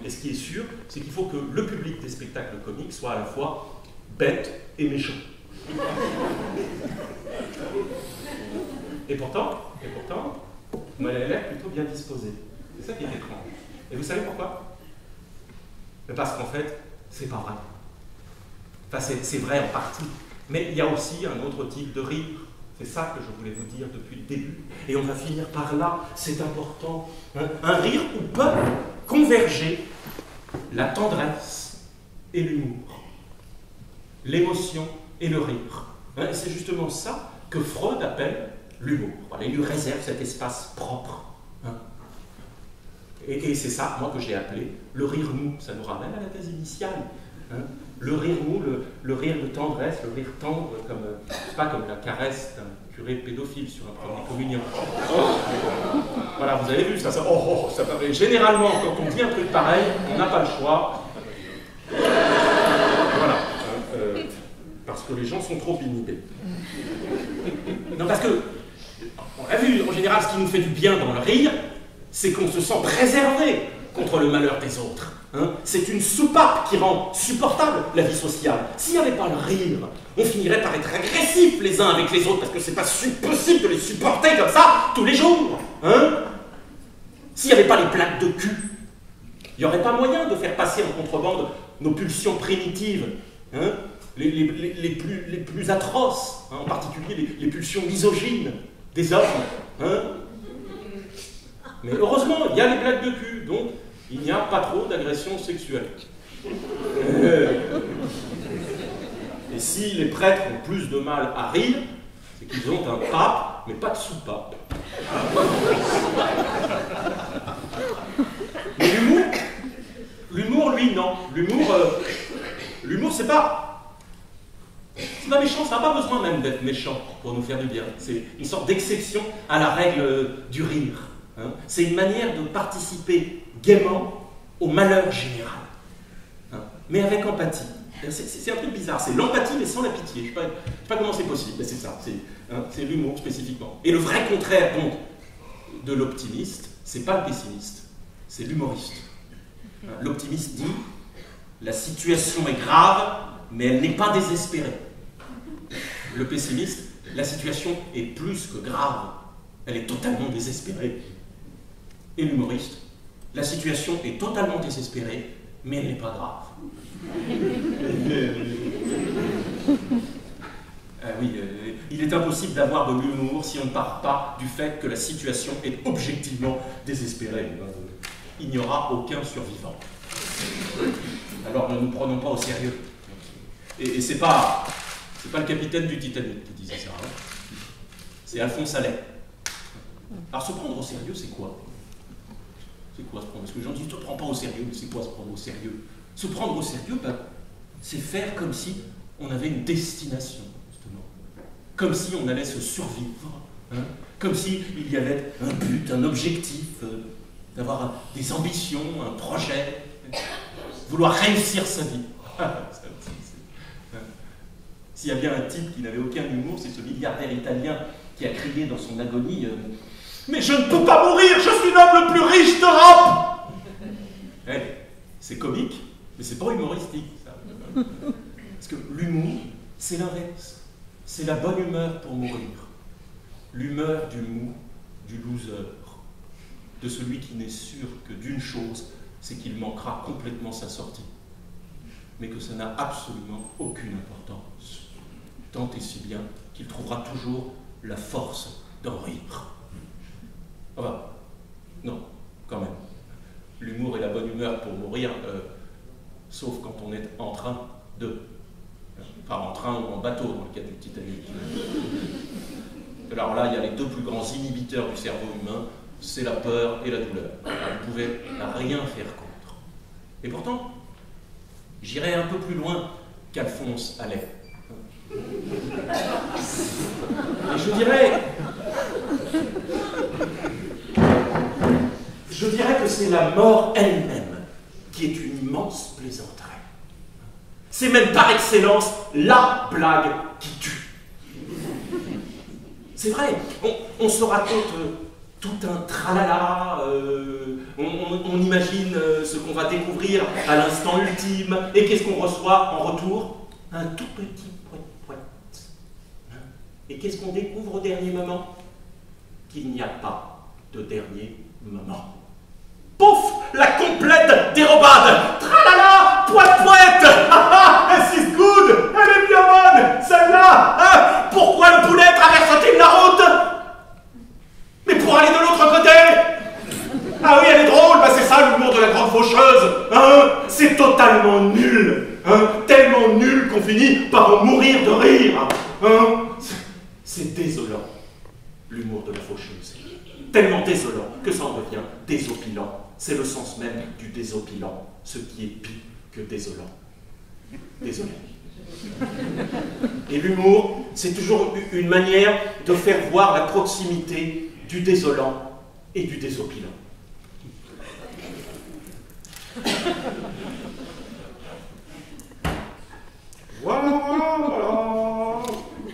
Et ce qui est sûr, c'est qu'il faut que le public des spectacles comiques soit à la fois bête et méchant. Et pourtant, vous m'avez l'air plutôt bien disposé. C'est ça qui est étrange. Et vous savez pourquoi? Parce qu'en fait, c'est pas vrai. Enfin, c'est vrai en partie. Mais il y a aussi un autre type de rire. C'est ça que je voulais vous dire depuis le début. Et on va finir par là, c'est important. Un rire où peuvent converger la tendresse et l'humour, l'émotion et le rire. Et c'est justement ça que Freud appelle l'humour. Voilà, il lui réserve cet espace propre. Et c'est ça, moi, que j'ai appelé le rire mou. Ça nous ramène à la thèse initiale. Le rire mou, le rire de tendresse, le rire tendre, pas comme la caresse d'un curé pédophile sur un premier communion. Voilà, vous avez vu, ça paraît. Généralement, quand on dit un truc pareil, on n'a pas le choix. Voilà. Parce que les gens sont trop inhibés. Non, parce que, on l'a vu, en général, ce qui nous fait du bien dans le rire, c'est qu'on se sent préservé contre le malheur des autres. C'est une soupape qui rend supportable la vie sociale. S'il n'y avait pas le rire, on finirait par être agressifs les uns avec les autres, parce que c'est pas possible de les supporter comme ça tous les jours. S'il n'y avait pas les plaques de cul, il n'y aurait pas moyen de faire passer en contrebande nos pulsions primitives, les plus atroces, en particulier les pulsions misogynes des hommes. Mais heureusement, il y a les plaques de cul, donc il n'y a pas trop d'agression sexuelle. Et si les prêtres ont plus de mal à rire, c'est qu'ils ont un pape, mais pas de soupape. Mais l'humour, lui, non. L'humour, c'est pas méchant, ça n'a pas besoin même d'être méchant pour nous faire du bien. C'est une sorte d'exception à la règle du rire. Hein. C'est une manière de participer gaiement au malheur général, hein, mais avec empathie. C'est un truc bizarre, c'est l'empathie mais sans la pitié. Je ne sais pas comment c'est possible, mais c'est ça, c'est l'humour spécifiquement. Et le vrai contraire donc de l'optimiste, c'est pas le pessimiste, c'est l'humoriste. Hein, l'optimiste dit « la situation est grave, mais elle n'est pas désespérée ». Le pessimiste, la situation est plus que grave, elle est totalement désespérée. Et l'humoriste, la situation est totalement désespérée, mais elle n'est pas grave. Oui, il est impossible d'avoir de l'humour si on ne part pas du fait que la situation est objectivement désespérée. Il n'y aura aucun survivant. Alors ne nous prenons pas au sérieux. Et c'est pas le capitaine du Titanic qui disait ça. Hein. C'est Alphonse Allais. Alors se prendre au sérieux, c'est quoi? C'est quoi se prendre? Parce que les gens disent, ne te prends pas au sérieux, mais c'est quoi se prendre au sérieux? Se prendre au sérieux, ben, c'est faire comme si on avait une destination, justement. Comme si on allait se survivre. Hein? Comme s'il y avait un but, un objectif, d'avoir des ambitions, un projet, vouloir réussir sa vie. S'il y a bien un type qui n'avait aucun humour, c'est ce milliardaire italien qui a crié dans son agonie « Mais je ne peux pas mourir, je suis l'homme le plus riche d'Europe !» C'est comique, mais c'est pas humoristique, ça. Parce que l'humour, c'est l'inverse. C'est la bonne humeur pour mourir. L'humeur du mou, du loser, de celui qui n'est sûr que d'une chose, c'est qu'il manquera complètement sa sortie. Mais que ça n'a absolument aucune importance. Tant et si bien qu'il trouvera toujours la force d'en rire. Enfin, non, quand même. L'humour et la bonne humeur pour mourir, sauf quand on est en train de... Enfin, en train ou en bateau, dans le cas du Titanic. Alors là, il y a les deux plus grands inhibiteurs du cerveau humain, c'est la peur et la douleur. Vous ne pouvez rien faire contre. Et pourtant, j'irai un peu plus loin qu'Alphonse Allais. Et je dirais que c'est la mort elle-même qui est une immense plaisanterie. C'est même par excellence la blague qui tue. C'est vrai, on se raconte tout un tralala, on imagine ce qu'on va découvrir à l'instant ultime, et qu'est-ce qu'on reçoit en retour? Un tout petit poète-poète. Et qu'est-ce qu'on découvre au dernier moment? Qu'il n'y a pas de dernier moment. Pouf! La complète dérobade! Tralala! Poète-poète! She's good! Elle est bien bonne! Celle-là! Hein? Pourquoi le poulet traverse-t-il la route? Mais pour aller de l'autre côté! Ah oui, elle est drôle! Bah c'est ça l'humour de la grande faucheuse! Hein? C'est totalement nul! Hein? Tellement nul qu'on finit par en mourir de rire! Hein? C'est désolant, l'humour de la faucheuse. Tellement désolant que ça en devient désopilant. C'est le sens même du désopilant, ce qui est pire que désolant. Désolé. Et l'humour, c'est toujours une manière de faire voir la proximité du désolant et du désopilant. Voilà.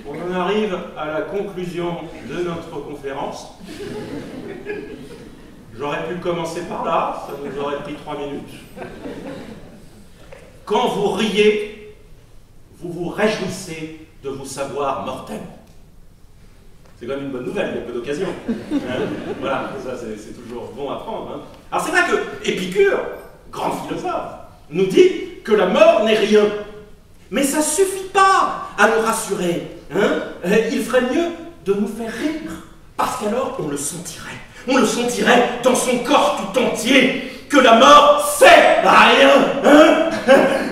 On en arrive à la conclusion de notre conférence. J'aurais pu commencer par là, ça nous aurait pris 3 minutes. Quand vous riez, vous vous réjouissez de vous savoir mortel. C'est quand même une bonne nouvelle, il y a peu d'occasions. Voilà, ça c'est toujours bon à prendre. Hein. Alors c'est vrai que Épicure, grand philosophe, nous dit que la mort n'est rien. Mais ça ne suffit pas à nous rassurer. Hein. Il ferait mieux de nous faire rire, parce qu'alors on le sentirait. On le sentirait dans son corps tout entier, que la mort c'est rien, hein,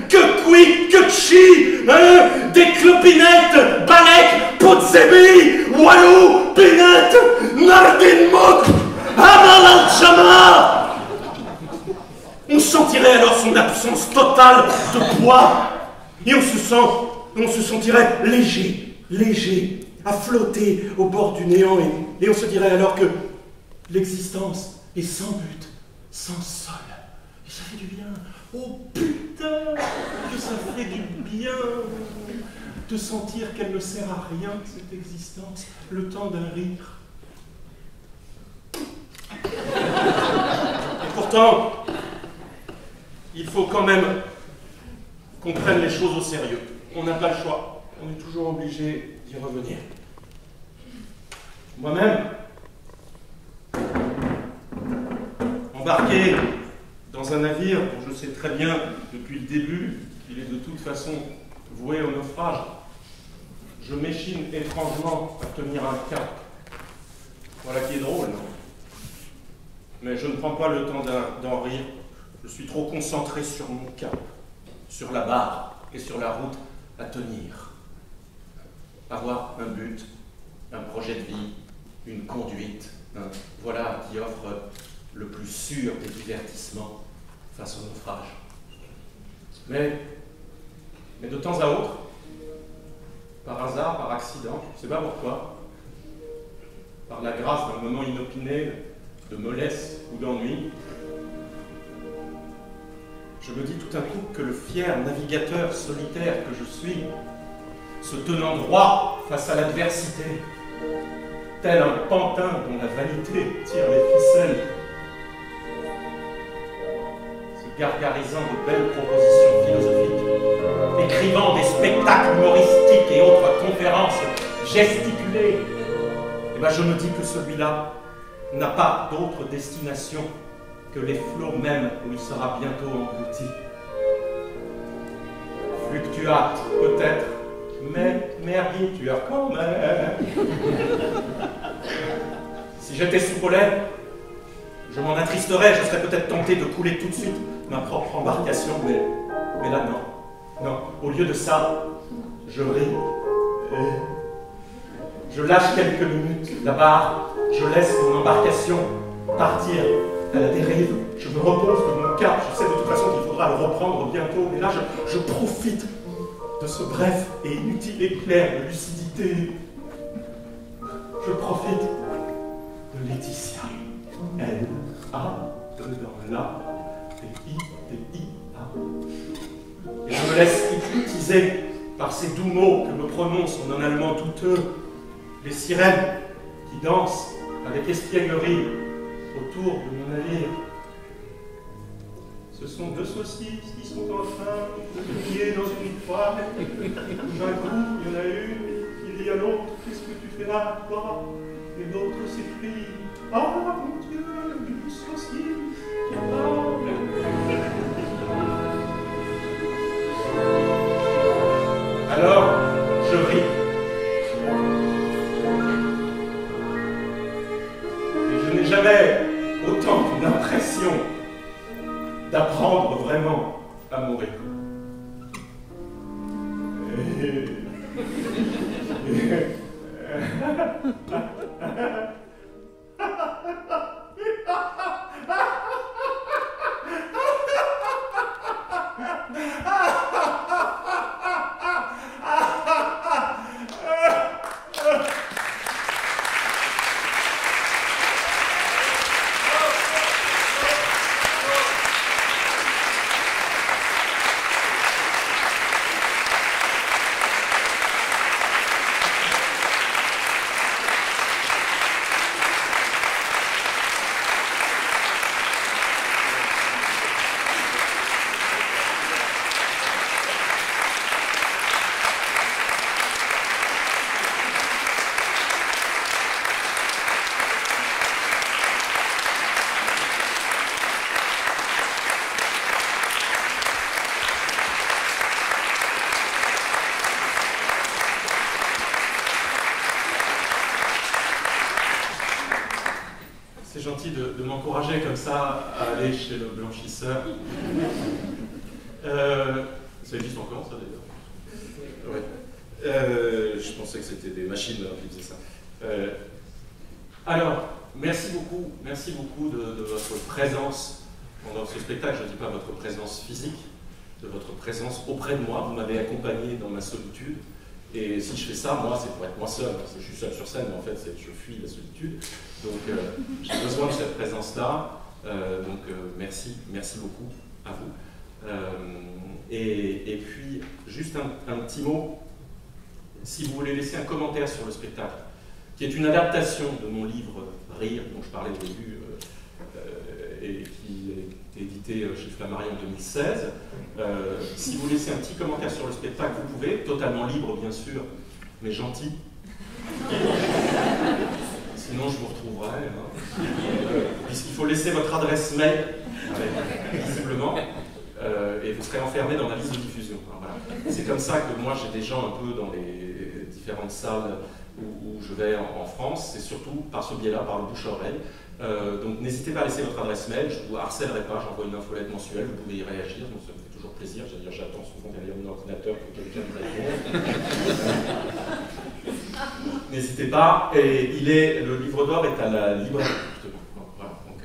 que qui, que chi, hein, des clopinettes, balek, potsebi, walou, pinette, nardin mouk, amal al-jama. On sentirait alors son absence totale de poids, et on se sentirait léger, à flotter au bord du néant, et on se dirait alors que L'existence est sans but, sans sol. Et ça fait du bien. Oh putain, que ça fait du bien de sentir qu'elle ne sert à rien, cette existence, le temps d'un rire. Et pourtant, il faut quand même qu'on prenne les choses au sérieux. On n'a pas le choix. On est toujours obligé d'y revenir. Moi-même, embarqué dans un navire dont je sais très bien depuis le début qu'il est de toute façon voué au naufrage, je m'échine étrangement à tenir un cap. Voilà qui est drôle, non? Mais je ne prends pas le temps d'en rire. Je suis trop concentré sur mon cap, sur la barre et sur la route à tenir. Avoir un but, un projet de vie, une conduite, voilà qui offre le plus sûr des divertissements face au naufrage. Mais de temps à autre, par hasard, par accident, je ne sais pas pourquoi, par la grâce d'un moment inopiné de mollesse ou d'ennui, je me dis tout d'un coup que le fier navigateur solitaire que je suis, se tenant droit face à l'adversité, tel un pantin dont la vanité tire les ficelles, se gargarisant de belles propositions philosophiques, écrivant des spectacles humoristiques et autres conférences gesticulées, et ben je me dis que celui-là n'a pas d'autre destination que les flots mêmes où il sera bientôt englouti. Fluctuate, peut-être, mais mergiture quand même. Si j'étais sous Pollen, je m'en attristerais, je serais peut-être tenté de couler tout de suite ma propre embarcation, mais là non. Non, au lieu de ça, je ris, je lâche quelques minutes la barre, je laisse mon embarcation partir à la dérive, je me repose de mon cap, je sais de toute façon qu'il faudra le reprendre bientôt, mais là je profite de ce bref et inutile éclair de lucidité. Je profite de Laetitia. Elle a dedans là, T-I-T-I-A. Et je me laisse hypnotiser par ces doux mots que me prononcent en un allemand douteux les sirènes qui dansent avec espièglerie autour de mon navire. Ce sont deux saucisses qui sont en train de lier dans une poêle. D'un coup, il y en a une, il y a l'autre. Qu'est-ce que tu fais là, toi? Et l'autre s'écrie. Ah, mon Dieu, une saucisse qui parle. Alors, je ris. Et je n'ai jamais autant d'impression d'apprendre vraiment à mourir. Gentil de m'encourager comme ça à aller chez le blanchisseur. Ça existe encore, ça d'ailleurs? Ouais. Je pensais que c'était des machines qui faisaient ça. Alors, merci beaucoup de votre présence pendant ce spectacle. Je ne dis pas votre présence physique, de votre présence auprès de moi. Vous m'avez accompagné dans ma solitude Et si je fais ça, moi, c'est pour être moi seul. Je suis seul sur scène, mais en fait, je fuis la solitude. Donc, j'ai besoin de cette présence-là. Merci beaucoup à vous. Et puis, juste un petit mot, si vous voulez laisser un commentaire sur le spectacle, qui est une adaptation de mon livre Rire, dont je parlais au début, et qui est édité chez Flammarion en 2016. Si vous laissez un petit commentaire sur le spectacle, vous pouvez, totalement libre bien sûr, mais gentil. Sinon je vous retrouverai. Puisqu'il faut laisser votre adresse mail, visiblement, et vous serez enfermé dans la liste de diffusion. Voilà. C'est comme ça que moi j'ai des gens un peu dans les différentes salles où je vais en France, c'est surtout par ce biais-là, par le bouche-oreille. Donc n'hésitez pas à laisser votre adresse mail, je ne vous harcèlerai pas, j'envoie une infolette mensuelle, vous pouvez y réagir, donc ça me fait toujours plaisir, j'attends souvent derrière mon ordinateur que quelqu'un me réponde. N'hésitez pas, et le livre d'or est à la librairie, justement. Voilà, donc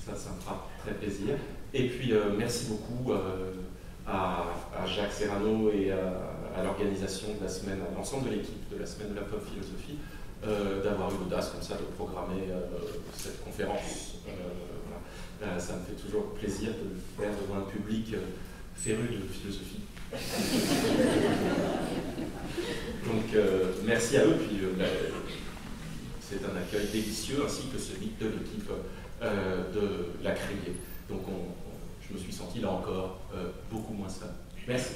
ça me fera très plaisir. Et puis merci beaucoup à Jacques Serrano et à l'organisation de la semaine, à l'ensemble de l'équipe de la semaine de la pop philosophie, d'avoir eu l'audace comme ça de programmer cette conférence. Voilà. Ça me fait toujours plaisir de le faire devant un public féru de philosophie. Donc merci à eux, puis c'est un accueil délicieux, ainsi que celui de l'équipe de la Criée. Donc je me suis senti là encore beaucoup moins seul. Merci.